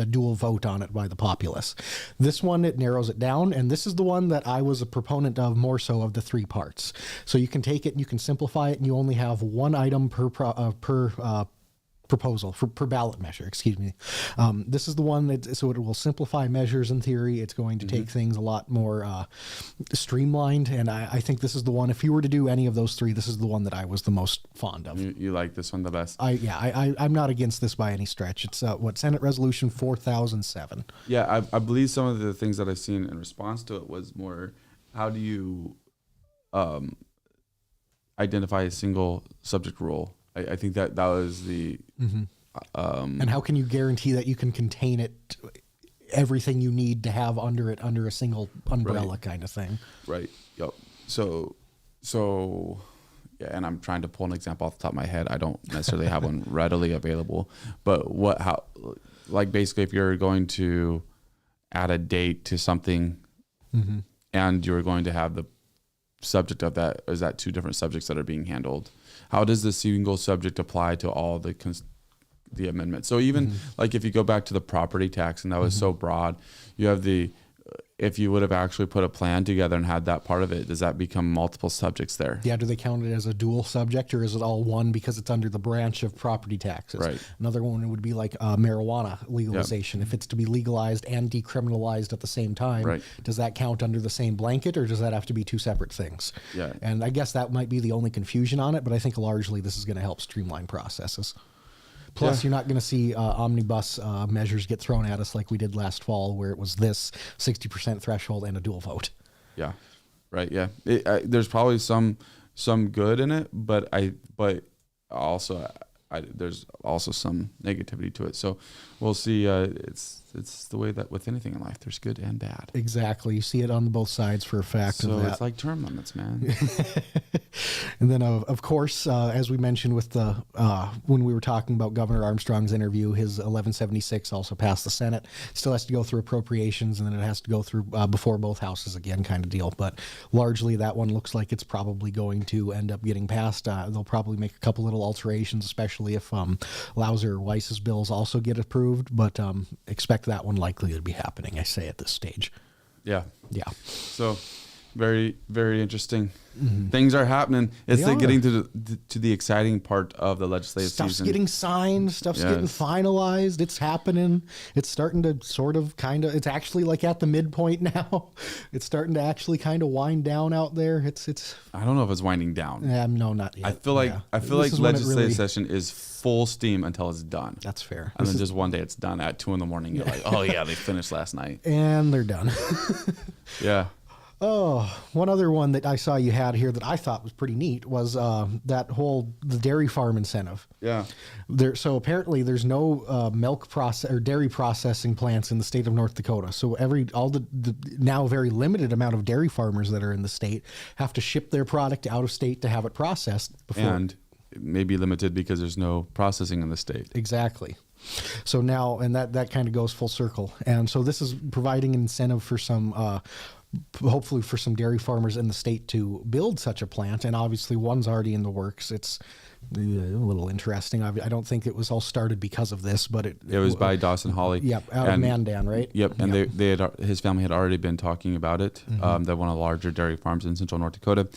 Speaker 2: dual vote on it by the populace. This one, it narrows it down, and this is the one that I was a proponent of, more so, of the 3 parts. So you can take it and you can simplify it, and you only have one item per proposal per ballot measure, excuse me. This is the one so it will simplify measures in theory. It's going to take things a lot more streamlined, and I think this is the one, if you were to do any of those 3, this is the one that I was the most fond of.
Speaker 1: You like this one the best?
Speaker 2: I'm not against this by any stretch. It's Senate Resolution 4007.
Speaker 1: Yeah, I believe some of the things that I've seen in response to it was more, how do you identify a single subject rule? I think that was the...
Speaker 2: and how can you guarantee that you can contain it, everything you need to have under a single umbrella kind of thing? Right.
Speaker 1: Yep. So yeah, and I'm trying to pull an example off the top of my head. I don't necessarily have one readily available, but basically if you're going to add a date to something and you're going to have subject of that? Or is that two different subjects that are being handled? How does the single subject apply to all the amendments? So even like if you go back to the property tax, and that was so broad, you have if you would have actually put a plan together and had that part of it, does that become multiple subjects there?
Speaker 2: Yeah, do they count it as a dual subject, or is it all one because it's under the branch of property taxes?
Speaker 1: Right.
Speaker 2: Another one would be like marijuana legalization. If it's to be legalized and decriminalized at the same time,
Speaker 1: Right.
Speaker 2: does that count under the same blanket, or does that have to be two separate things?
Speaker 1: Yeah.
Speaker 2: And I guess that might be the only confusion on it, but I think largely this is going to help streamline processes. Plus, you're not going to see omnibus measures get thrown at us like we did last fall, where it was this 60% threshold and a dual vote.
Speaker 1: Yeah, right. Yeah, there's probably some good in it, but also there's also some negativity to it. So we'll see. It's the way that with anything in life, there's good and bad.
Speaker 2: Exactly. You see it on both sides for a fact.
Speaker 1: So
Speaker 2: of that.
Speaker 1: it's like term limits, man.
Speaker 2: And then, of course, as we mentioned with the when we were talking about Governor Armstrong's interview, his 1176 also passed the Senate. Still has to go through appropriations, and then it has to go through before both houses again, kind of deal. But largely, that one looks like it's probably going to end up getting passed. They'll probably make a couple little alterations, especially if Lauser Weiss's bills also get approved. But expect that one likely to be happening, I say, at this stage.
Speaker 1: Yeah.
Speaker 2: Yeah.
Speaker 1: So very, very interesting. Things are happening. It's like getting to the exciting part of the legislative
Speaker 2: Stuff's
Speaker 1: season.
Speaker 2: getting signed. Stuff's getting finalized. It's happening. It's starting to sort of it's actually like at the midpoint now. It's starting to actually kind of wind down out there. It's.
Speaker 1: I don't know if it's winding down.
Speaker 2: No, not yet.
Speaker 1: I feel like legislative session is full steam until it's done.
Speaker 2: That's fair.
Speaker 1: And then just one day it's done at 2 a.m. You're like, oh yeah, they finished last night.
Speaker 2: And they're done.
Speaker 1: Yeah.
Speaker 2: Oh, one other one that I saw you had here that I thought was pretty neat was the dairy farm incentive.
Speaker 1: Yeah.
Speaker 2: So apparently there's no milk process or dairy processing plants in the state of North Dakota. So all the now very limited amount of dairy farmers that are in the state have to ship their product out of state to have it processed before.
Speaker 1: And it may be limited because there's no processing in the state.
Speaker 2: Exactly. So now, and that kind of goes full circle. And so this is providing an incentive for some hopefully for some dairy farmers in the state to build such a plant, and obviously one's already in the works. It's a little interesting. I don't think it was all started because of this, but it
Speaker 1: was by Dawson Holly.
Speaker 2: Yep, out of Mandan, right?
Speaker 1: Yep, and his family had already been talking about it. They're one of the larger dairy farms in central North Dakota.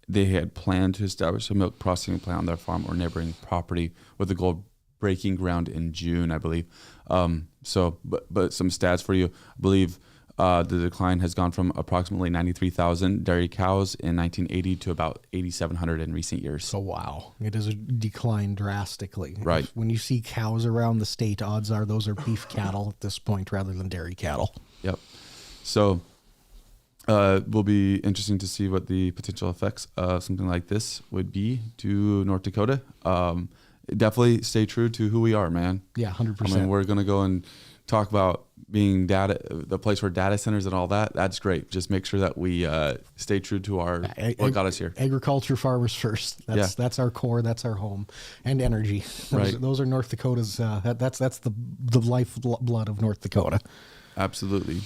Speaker 1: They had planned to establish a milk processing plant on their farm or neighboring property with the goal of breaking ground in June, I believe. But some stats for you. I believe the decline has gone from approximately 93,000 dairy cows in 1980 to about 8,700 in recent years.
Speaker 2: So wow, it has declined drastically.
Speaker 1: Right.
Speaker 2: When you see cows around the state, odds are those are beef cattle at this point rather than dairy cattle.
Speaker 1: Yep. So will be interesting to see what the potential effects of something like this would be to North Dakota. Definitely stay true to who we are, man.
Speaker 2: Yeah, 100%.
Speaker 1: I mean, we're going to go and talk about being the place where data centers and all that. That's great. Just make sure that we stay true to what got us here.
Speaker 2: Agriculture, farmers first. That's our core. That's our home, and energy. Those are North Dakota's. That's the lifeblood of North Dakota.
Speaker 1: Absolutely.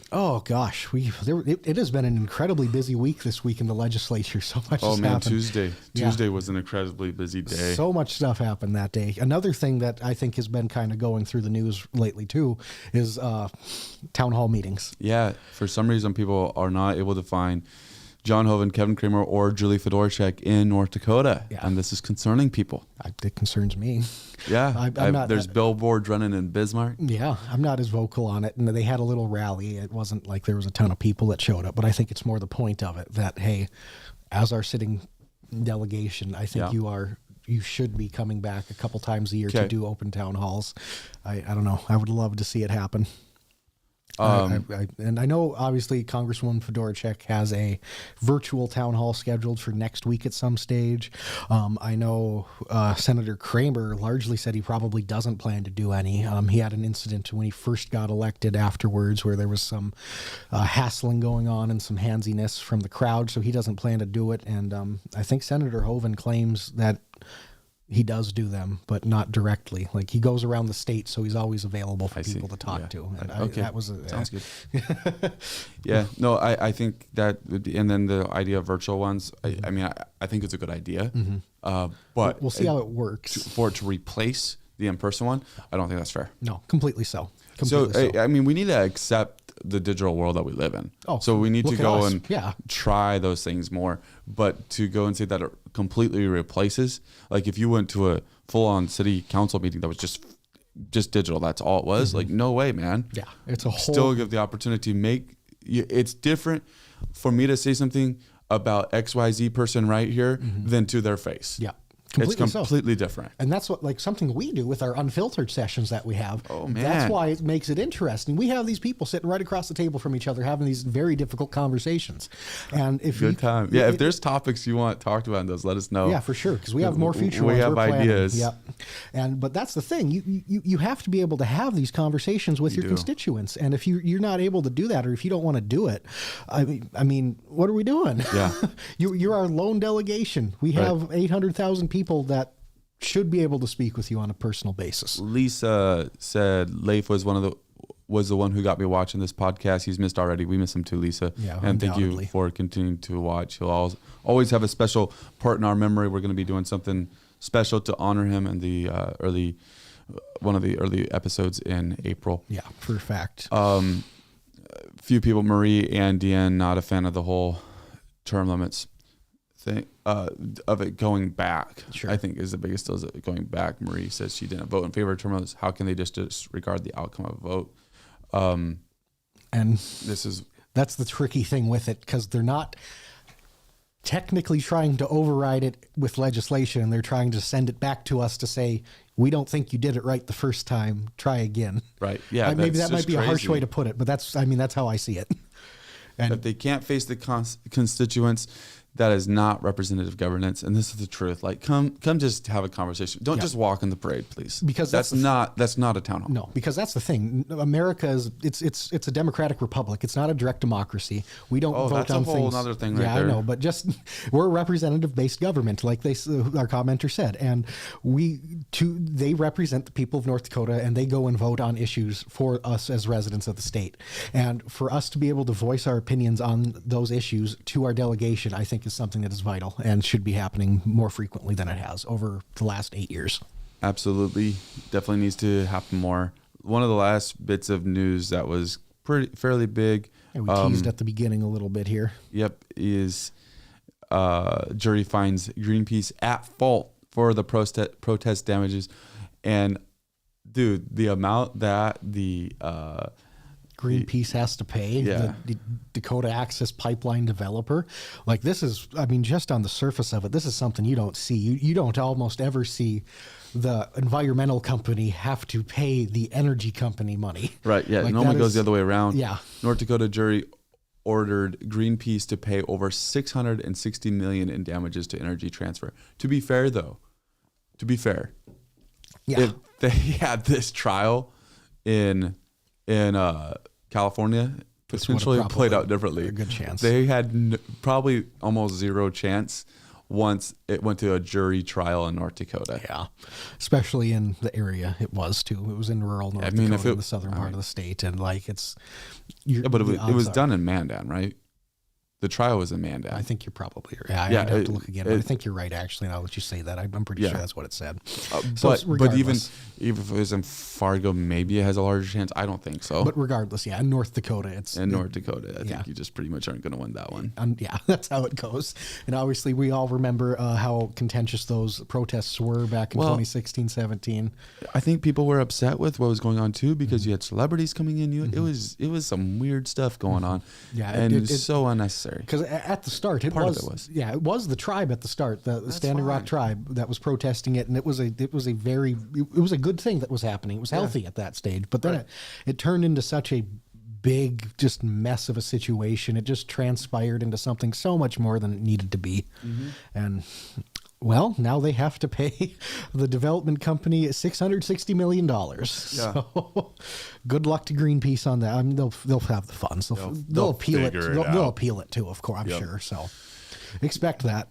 Speaker 2: Oh gosh, it has been an incredibly busy week this week in the legislature. So much has happened.
Speaker 1: Tuesday was an incredibly busy day.
Speaker 2: So much stuff happened that day. Another thing that I think has been kind of going through the news lately too is town hall meetings. Yeah,
Speaker 1: for some reason people are not able to find John Hoeven, Kevin Kramer, or Julie Fedorchak in North Dakota, and this is concerning people.
Speaker 2: It concerns me.
Speaker 1: Yeah, there's billboards running in Bismarck.
Speaker 2: Yeah, I'm not as vocal on it. And they had a little rally. It wasn't like there was a ton of people that showed up, but I think it's more the point of it that, hey, as our sitting delegation, I think you should be coming back a couple times a year to do open town halls. I don't know. I would love to see it happen. And I know, obviously, Congresswoman Fedorchak has a virtual town hall scheduled for next week at some stage. I know Senator Kramer largely said he probably doesn't plan to do any. He had an incident when he first got elected afterwards where there was some hassling going on and some handsiness from the crowd, so he doesn't plan to do it. And I think Senator Hoeven claims that he does do them, but not directly. Like he goes around the state, so he's always available for people to talk to. And
Speaker 1: Okay.
Speaker 2: that was
Speaker 1: Sounds good. Yeah, no, I think that would be, and then the idea of virtual ones, I mean, I think it's a good idea, but
Speaker 2: we'll see how it works.
Speaker 1: For it to replace the in-person one, I don't think that's fair.
Speaker 2: No, completely so.
Speaker 1: So, I mean, we need to accept the digital world that we live in.
Speaker 2: Oh,
Speaker 1: so we need to go and
Speaker 2: yeah.
Speaker 1: try those things more. But to go and say that it completely replaces, like if you went to a full-on city council meeting that was just digital, that's all it was. Like, no way, man.
Speaker 2: Yeah, it's a whole.
Speaker 1: Still give the opportunity to make. It's different for me to say something about XYZ person right here than to their face.
Speaker 2: Yeah.
Speaker 1: It's completely different.
Speaker 2: And that's what, like, something we do with our unfiltered sessions that we have.
Speaker 1: Oh, man.
Speaker 2: That's why it makes it interesting. We have these people sitting right across the table from each other having these very difficult conversations. And if
Speaker 1: Good time. Yeah, if there's topics you want talked about in those, let us know.
Speaker 2: Yeah, for sure, because we have more future ones.
Speaker 1: We have ideas.
Speaker 2: Yep. But that's the thing. You have to be able to have these conversations with your constituents. And if you're not able to do that, or if you don't want to do it, I mean, what are we doing?
Speaker 1: Yeah.
Speaker 2: You're our lone delegation. We have 800,000 people that should be able to speak with you on a personal basis.
Speaker 1: Lisa said Leif was the one who got me watching this podcast. He's missed already. We miss him too, Lisa.
Speaker 2: Yeah,
Speaker 1: and thank you for continuing to watch. He'll always have a special part in our memory. We're going to be doing something special to honor him in the one of the early episodes in April.
Speaker 2: Yeah, for a fact.
Speaker 1: Few people, Marie and Deanne, not a fan of the whole term limits thing, of it going back.
Speaker 2: Sure.
Speaker 1: I think is the biggest deal, is it going back. Marie says she didn't vote in favor of term limits. How can they just disregard the outcome of a vote?
Speaker 2: And that's the tricky thing with it, because they're not technically trying to override it with legislation. They're trying to send it back to us to say, we don't think you did it right the first time. Try again.
Speaker 1: Right. Yeah.
Speaker 2: Maybe that might be a harsh way to put it, but that's how I see it. And
Speaker 1: if they can't face the constituents, that is not representative governance. And this is the truth. Like, come just have a conversation. Don't just walk in the parade, please. Because that's not a town hall.
Speaker 2: No, because that's the thing. America is it's a democratic republic. It's not a direct democracy. We don't vote
Speaker 1: that's
Speaker 2: on
Speaker 1: a whole
Speaker 2: things.
Speaker 1: other thing right
Speaker 2: yeah,
Speaker 1: there.
Speaker 2: I know, but just we're a representative based government, like our commenter said, and they represent the people of North Dakota, and they go and vote on issues for us as residents of the state. And for us to be able to voice our opinions on those issues to our delegation, I think is something that is vital and should be happening more frequently than it has over the last 8 years.
Speaker 1: Absolutely. Definitely needs to happen more. One of the last bits of news that was fairly big.
Speaker 2: And we teased at the beginning a little bit here.
Speaker 1: Yep. Is jury finds Greenpeace at fault for the protest damages. And dude, the amount that the
Speaker 2: Greenpeace has to pay, the Dakota Access Pipeline developer. Like, this is, I mean, just on the surface of it, this is something you don't see. You don't almost ever see the environmental company have to pay the energy company money.
Speaker 1: Right, yeah.
Speaker 2: Like,
Speaker 1: it normally goes the other way around.
Speaker 2: Yeah.
Speaker 1: North Dakota jury ordered Greenpeace to pay over $660 million in damages to Energy Transfer. To be fair, though, if they had this trial in California, potentially played out differently.
Speaker 2: A good chance.
Speaker 1: They had probably almost zero chance once it went to a jury trial in North Dakota.
Speaker 2: Yeah, especially in the area it was too. It was in rural North Dakota, in the southern part of the state, and like it's.
Speaker 1: But it was done in Mandan, right? The trial was in Mandan.
Speaker 2: I think you're probably right. I'd have to look again, but I think you're right, actually, now that you say that. I'm pretty sure that's what it said.
Speaker 1: But even if it was in Fargo, maybe it has a larger chance. I don't think so.
Speaker 2: But regardless, in North Dakota,
Speaker 1: North Dakota, I think you just pretty much aren't going to win that one.
Speaker 2: That's how it goes. And obviously, we all remember how contentious those protests were back in 2016, 17.
Speaker 1: I think people were upset with what was going on too, because you had celebrities coming in. It was some weird stuff going on.
Speaker 2: Yeah,
Speaker 1: and it's so unnecessary.
Speaker 2: Because at the start, it was the tribe at the start, the Standing Rock tribe that was protesting it, and it was a good thing that was happening. It was healthy at that stage, but then it turned into such a big just mess of a situation. It just transpired into something so much more than it needed to be, and. Well, now they have to pay the development company $660 million. Yeah. So, good luck to Greenpeace on that. I mean, they'll have the funds. They'll appeal it. They'll appeal it too, of course. I'm sure. So, expect that.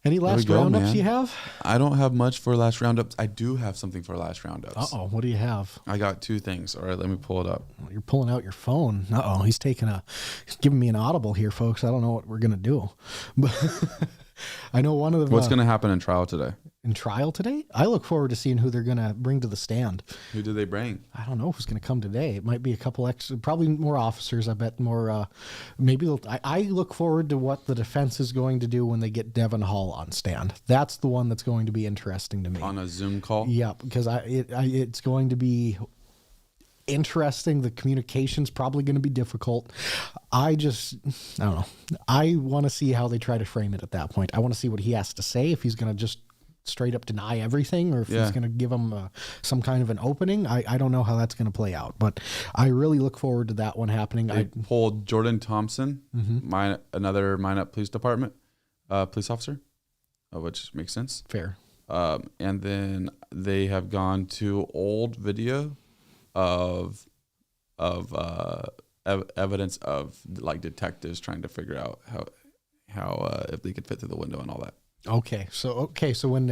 Speaker 2: Any last roundups you have?
Speaker 1: I don't have much for last roundups. I do have something for last roundups.
Speaker 2: What do you have?
Speaker 1: I got 2 things. All right, let me pull it up.
Speaker 2: You're pulling out your phone. He's giving me an audible here, folks. I don't know what we're gonna do, but I know one of the.
Speaker 1: What's gonna happen in trial today?
Speaker 2: In trial today, I look forward to seeing who they're gonna bring to the stand.
Speaker 1: Who do they bring?
Speaker 2: I don't know who's gonna come today. It might be a couple extra, probably more officers. I bet more. Maybe I look forward to what the defense is going to do when they get Devin Hall on stand. That's the one that's going to be interesting to me.
Speaker 1: On a Zoom call?
Speaker 2: Yeah, because it's going to be interesting. The communication's probably going to be difficult. I don't know. I want to see how they try to frame it at that point. I want to see what he has to say, if he's going to just straight up deny everything, or if he's going to give them some kind of an opening. I don't know how that's going to play out, but I really look forward to that one happening.
Speaker 1: I pulled Jordan Thompson, another Minot Police Department police officer, which makes sense.
Speaker 2: Fair.
Speaker 1: And then they have gone to old video of evidence of like detectives trying to figure out how if they could fit through the window and all that.
Speaker 2: Okay, so when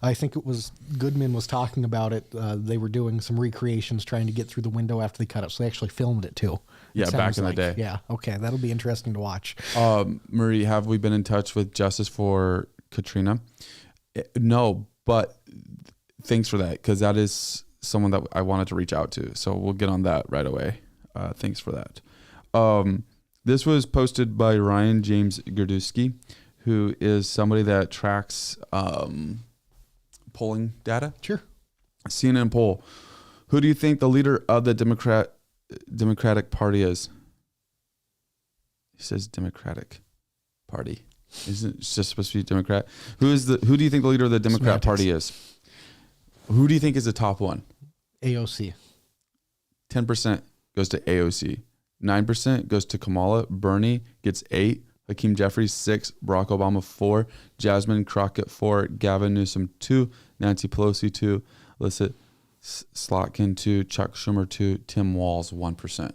Speaker 2: I think it was Goodman was talking about it, they were doing some recreations trying to get through the window after they cut it, so they actually filmed it too.
Speaker 1: Yeah, back in the day.
Speaker 2: Yeah, okay, that'll be interesting to watch.
Speaker 1: Marie, have we been in touch with Justice for Katrina? No, but thanks for that, because that is someone that I wanted to reach out to, so we'll get on that right away. Thanks for that. This was posted by Ryan James Gerdusky, who is somebody that tracks polling data.
Speaker 2: Sure.
Speaker 1: CNN poll. Who do you think the leader of the Democratic Party is? He says Democratic Party. Isn't it just supposed to be Democrat? Who do you think the leader of the Democrat Party is? Who do you think is the top one?
Speaker 2: AOC.
Speaker 1: 10% goes to AOC. 9% goes to Kamala. Bernie gets 8. Hakeem Jeffries 6, Barack Obama 4, Jasmine Crockett 4, Gavin Newsom 2, Nancy Pelosi 2, Alyssa Slotkin 2, Chuck Schumer 2, Tim Walz 1%.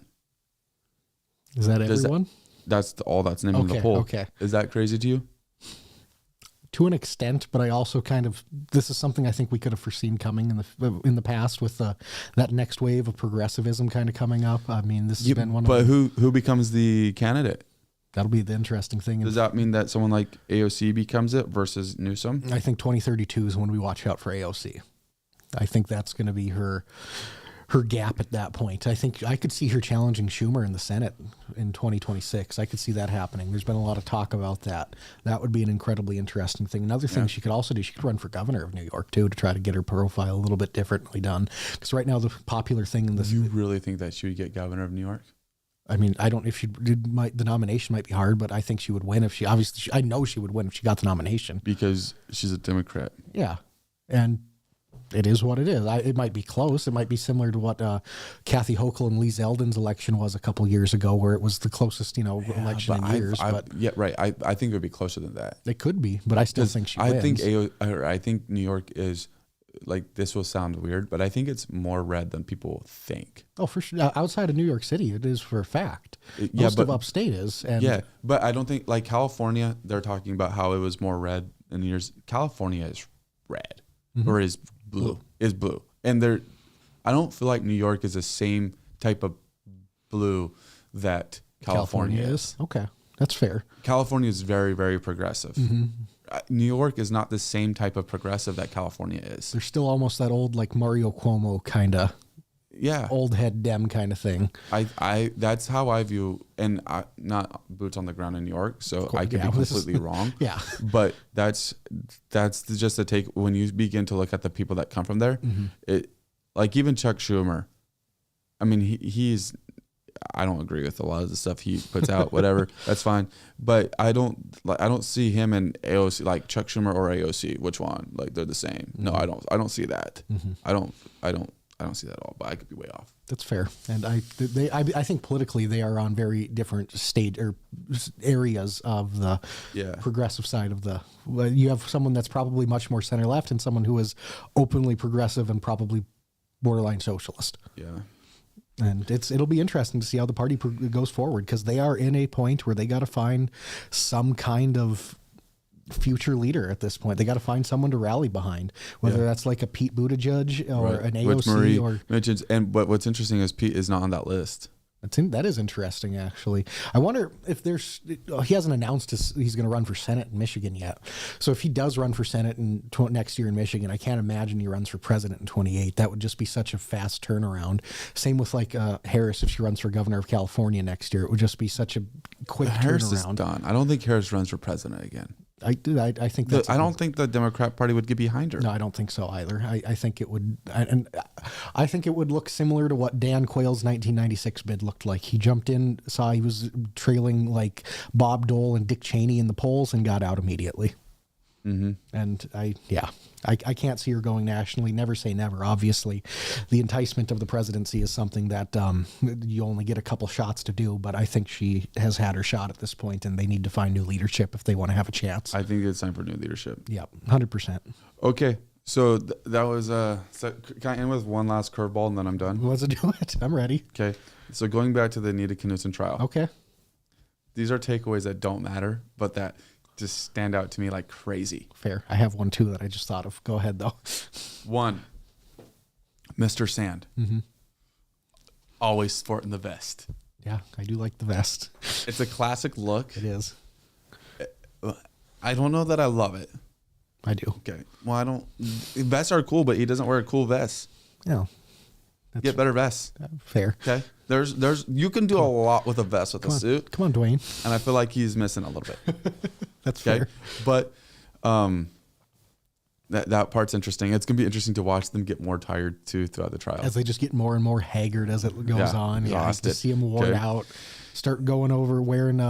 Speaker 2: Is that everyone?
Speaker 1: That's all that's named in the poll.
Speaker 2: Okay.
Speaker 1: Is that crazy to you?
Speaker 2: To an extent, but I also this is something I think we could have foreseen coming in the past with that next wave of progressivism kind of coming up. I mean, this has been one.
Speaker 1: But who becomes the candidate?
Speaker 2: That'll be the interesting thing.
Speaker 1: Does that mean that someone like AOC becomes it versus Newsom?
Speaker 2: I think 2032 is when we watch out for AOC. I think that's going to be her gap at that point. I think I could see her challenging Schumer in the Senate in 2026. I could see that happening. There's been a lot of talk about that. That would be an incredibly interesting thing. Another thing she could also do, she could run for governor of New York too, to try to get her profile a little bit differently done. Because right now the popular thing in this.
Speaker 1: You really think that she would get governor of New York?
Speaker 2: I mean, I don't. If she did, the nomination might be hard, but I think she would win if she. Obviously, I know she would win if she got the nomination
Speaker 1: because she's a Democrat.
Speaker 2: Yeah, and it is what it is. It might be close. It might be similar to what Kathy Hochul and Lee Zeldin's election was a couple years ago, where it was the closest, election in years.
Speaker 1: Right. I think it would be closer than that.
Speaker 2: It could be, but I still think she wins.
Speaker 1: I think New York is. Like, this will sound weird, but I think it's more red than people think. Oh, for sure. Outside of New York City, it is for a fact. Most of upstate is. And but I don't think, like California, they're talking about how it was more red in years. California is red or is blue. And I don't feel like New York is the same type of blue that California is. Okay, that's fair. California is very, very progressive. Mm-hmm. New York is not the same type of progressive that California is. There's still almost that old, like, Mario Cuomo kind of, old head Dem kind of thing. I that's how I view, and not boots on the ground in New York, so I could be completely wrong. But that's just a take. When you begin to look at the people that come from there, it, like, even Chuck Schumer, I mean, he's. I don't agree with a lot of the stuff he puts out, whatever, that's fine. But I don't see him and AOC, like Chuck Schumer or AOC, which one? Like, they're the same. No, I don't see that. I don't see that at all, but I could be way off. That's fair. And I think politically they are on very different state or areas of the progressive side of the, you have someone that's probably much more center left and someone who is openly progressive and probably borderline socialist. Yeah. And it'll be interesting to see how the party goes forward, because they are in a point where they got to find some kind of
Speaker 2: future leader at this point. They got to find someone to rally behind, whether that's like a Pete Buttigieg or an AOC.
Speaker 1: Which Marie
Speaker 2: or
Speaker 1: mentions. But what's interesting is Pete is not on that list.
Speaker 2: That is interesting, actually. I wonder if he hasn't announced he's going to run for Senate in Michigan yet. So if he does run for Senate next year in Michigan, I can't imagine he runs for president in 28. That would just be such a fast turnaround. Same with like Harris, if she runs for governor of California next year, it would just be such a quick
Speaker 1: Harris
Speaker 2: turnaround.
Speaker 1: Is done. I don't think Harris runs for president again.
Speaker 2: I think that's.
Speaker 1: I don't think the Democrat Party would get behind her.
Speaker 2: No, I don't think so either. I think it would, and I think it would look similar to what Dan Quayle's 1996 bid looked like. He jumped in, saw he was trailing like Bob Dole and Dick Cheney in the polls, and got out immediately. Mm-hmm. And I can't see her going nationally. Never say never. Obviously, the enticement of the presidency is something that you only get a couple shots to do. But I think she has had her shot at this point, and they need to find new leadership if they want to have a chance.
Speaker 1: I think it's time for new leadership.
Speaker 2: Yep, 100%.
Speaker 1: Okay, so that was. So can I end with one last curveball and then I'm done?
Speaker 2: Let's do it. I'm ready.
Speaker 1: Okay, so going back to the Anita Knutson trial.
Speaker 2: Okay.
Speaker 1: These are takeaways that don't matter, but that just stand out to me like crazy.
Speaker 2: Fair. I have one too that I just thought of. Go ahead though.
Speaker 1: One, Mr. Sand.
Speaker 2: Mm-hmm.
Speaker 1: Always sporting the vest.
Speaker 2: Yeah, I do like the vest.
Speaker 1: It's a classic look.
Speaker 2: It is.
Speaker 1: I don't know that I love it.
Speaker 2: I do.
Speaker 1: Okay. Well, vests are cool, but he doesn't wear a cool vest.
Speaker 2: No.
Speaker 1: Get better vests.
Speaker 2: Fair.
Speaker 1: Okay. You can do a lot with a vest with a suit.
Speaker 2: Come on, Dwayne.
Speaker 1: And I feel like he's missing a little bit.
Speaker 2: That's fair.
Speaker 1: But that part's interesting. It's gonna be interesting to watch them get more tired too throughout the trial.
Speaker 2: As they just get more and more haggard as it goes on. Yeah, to see them worn out. Start going over wearing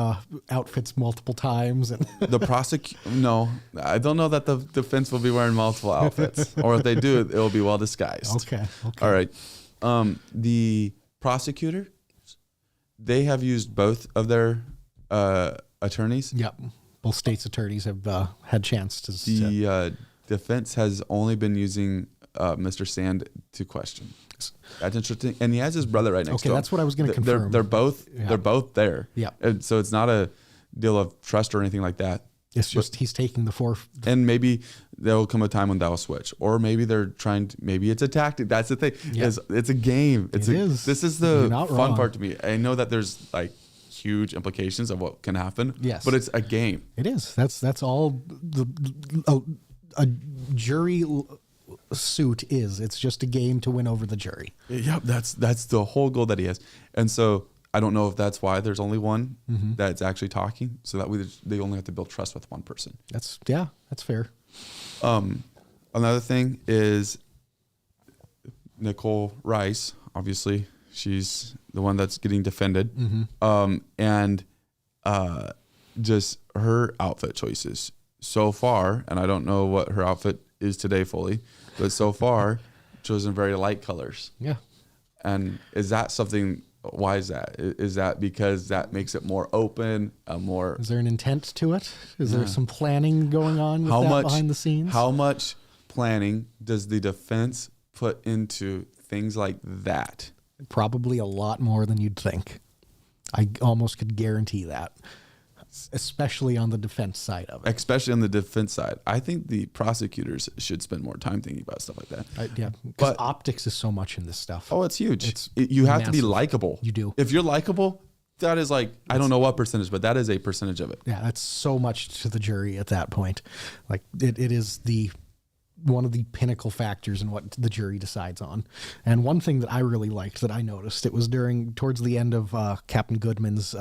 Speaker 2: outfits multiple times. And
Speaker 1: No, I don't know that the defense will be wearing multiple outfits. Or if they do, it will be well disguised.
Speaker 2: Okay.
Speaker 1: All right. The prosecutor, they have used both of their attorneys.
Speaker 2: Yep. Both states' attorneys have had chances.
Speaker 1: The defense has only been using Mr. Sand to question. That's interesting, and he has his brother right next to him.
Speaker 2: Okay, that's what I was going to confirm.
Speaker 1: They're both there.
Speaker 2: Yeah,
Speaker 1: and so it's not a deal of trust or anything like that.
Speaker 2: It's just he's taking the fourth.
Speaker 1: And maybe there'll come a time when that'll switch, or maybe they're trying to. Maybe it's a tactic. That's the thing. Yeah. It's a game. This is the fun part to me. I know that there's like huge implications of what can happen.
Speaker 2: Yes,
Speaker 1: but it's a game.
Speaker 2: It is. That's all a jury suit is. It's just a game to win over the jury.
Speaker 1: Yep, that's the whole goal that he has. And so I don't know if that's why there's only one that's actually talking, so that way they only have to build trust with one person.
Speaker 2: That's fair.
Speaker 1: Another thing is Nicole Rice. Obviously, she's the one that's getting defended, and just her outfit choices so far. And I don't know what her outfit is today fully, but so far chosen very light colors.
Speaker 2: Yeah.
Speaker 1: And is that something? Why is that? Is that because that makes it more open, more?
Speaker 2: Is there an intent to it? Is there some planning going on with that behind the scenes?
Speaker 1: How much planning does the defense put into things like that?
Speaker 2: Probably a lot more than you'd think. I almost could guarantee that. Especially on the defense side of it.
Speaker 1: Especially on the defense side. I think the prosecutors should spend more time thinking about stuff like that.
Speaker 2: Yeah, because optics is so much in this stuff.
Speaker 1: Oh, it's huge. You have to be likable.
Speaker 2: You do.
Speaker 1: If you're likable, that is like, I don't know what percentage, but that is a percentage of it.
Speaker 2: Yeah, that's so much to the jury at that point. Like it is one of the pinnacle factors in what the jury decides on. And one thing that I really liked that I noticed, it was towards the end of Captain Goodman's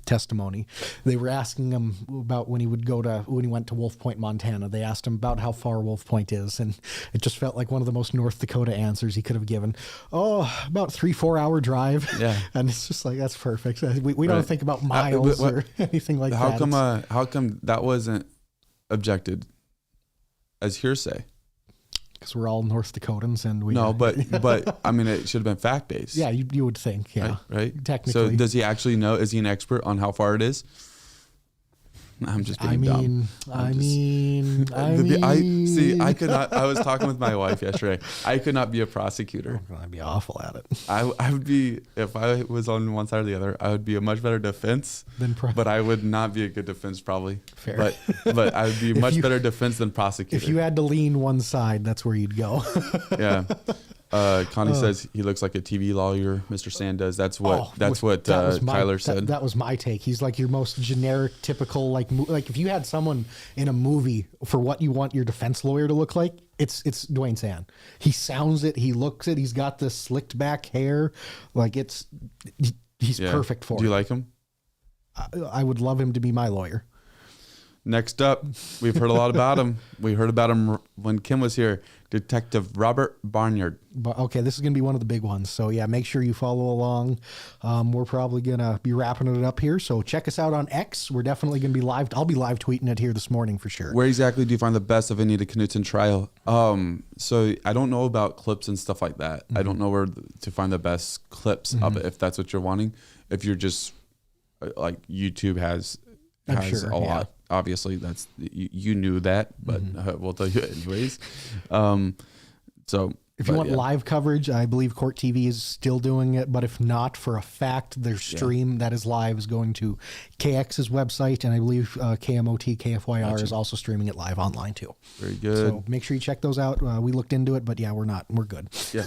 Speaker 2: testimony. They were asking him about when he went to Wolf Point, Montana. They asked him about how far Wolf Point is, and it just felt like one of the most North Dakota answers he could have given. Oh, about 3-4 hour drive. Yeah. And it's just like, that's perfect. We don't think about miles or anything like that.
Speaker 1: How come that wasn't objected as hearsay?
Speaker 2: Because we're all North Dakotans, and we
Speaker 1: but I mean, it should have been fact based.
Speaker 2: Yeah, you would think, yeah,
Speaker 1: right.
Speaker 2: Technically,
Speaker 1: so does he actually know? Is he an expert on how far it is? I'm just being dumb.
Speaker 2: I
Speaker 1: could not. I was talking with my wife yesterday. I could not be a prosecutor.
Speaker 2: I'd be awful at it.
Speaker 1: I would be, if I was on one side or the other, I would be a much better defense, but I would not be a good defense probably.
Speaker 2: Fair.
Speaker 1: But I would be much better defense than prosecutor.
Speaker 2: If you had to lean one side, that's where you'd go.
Speaker 1: Yeah. Connie says he looks like a TV lawyer. Mr. Sand does. That's what Tyler said.
Speaker 2: That was my take. He's like your most generic, typical, like if you had someone in a movie for what you want your defense lawyer to look like, it's Dwayne Sand. He sounds it. He looks it. He's got this slicked back hair. Like he's perfect for it.
Speaker 1: Do you like him?
Speaker 2: I would love him to be my lawyer.
Speaker 1: Next up, we've heard a lot about him. We heard about him when Kim was here. Detective Robert Barnyard.
Speaker 2: But okay, this is going to be one of the big ones. So yeah, make sure you follow along. We're probably going to be wrapping it up here. So check us out on X. We're definitely going to be live. I'll be live tweeting it here this morning for sure.
Speaker 1: Where exactly do you find the best of Anita Knutson trial? So I don't know about clips and stuff like that. I don't know where to find the best clips of it, if that's what you're wanting. If you're just like YouTube has a lot. Obviously, that's you knew that, but we'll tell you anyways. So
Speaker 2: if you want live coverage, I believe Court TV is still doing it. But if not, for a fact, their stream that is live is going to KX's website, and I believe KMOT KFYR is also streaming it live online too.
Speaker 1: Very good.
Speaker 2: So make sure you check those out. We looked into it, but yeah, we're good.
Speaker 1: Yeah,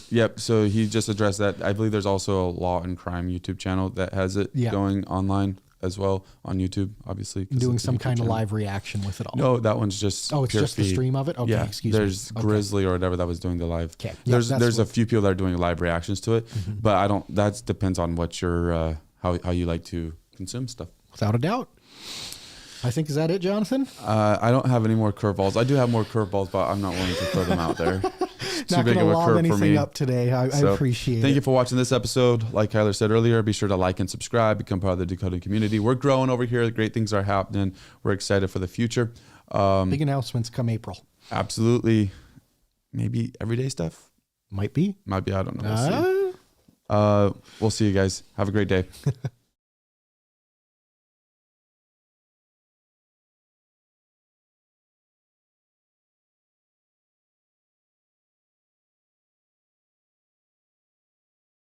Speaker 1: yep. So he just addressed that. I believe there's also a law and crime YouTube channel that has it going online as well on YouTube, obviously.
Speaker 2: Doing some kind of live reaction with it all.
Speaker 1: No, that one's just
Speaker 2: it's just the stream of it? Okay,
Speaker 1: yeah,
Speaker 2: excuse me.
Speaker 1: There's Grizzly or whatever that was doing the live.
Speaker 2: Okay.
Speaker 1: There's a few people that are doing live reactions to it, but that depends on what your how you like to consume stuff.
Speaker 2: Without a doubt. I think, is that it, Jonathan?
Speaker 1: I don't have any more curveballs. I do have more curveballs, but I'm not willing to throw them out there.
Speaker 2: Not going to lob anything up today. I appreciate it.
Speaker 1: Thank you for watching this episode. Like Kyler said earlier, be sure to like and subscribe, become part of the Dakota community. We're growing over here. Great things are happening. We're excited for the future.
Speaker 2: Big announcements come April.
Speaker 1: Absolutely. Maybe everyday stuff?
Speaker 2: Might be.
Speaker 1: I don't know. We'll see you guys. Have a great day.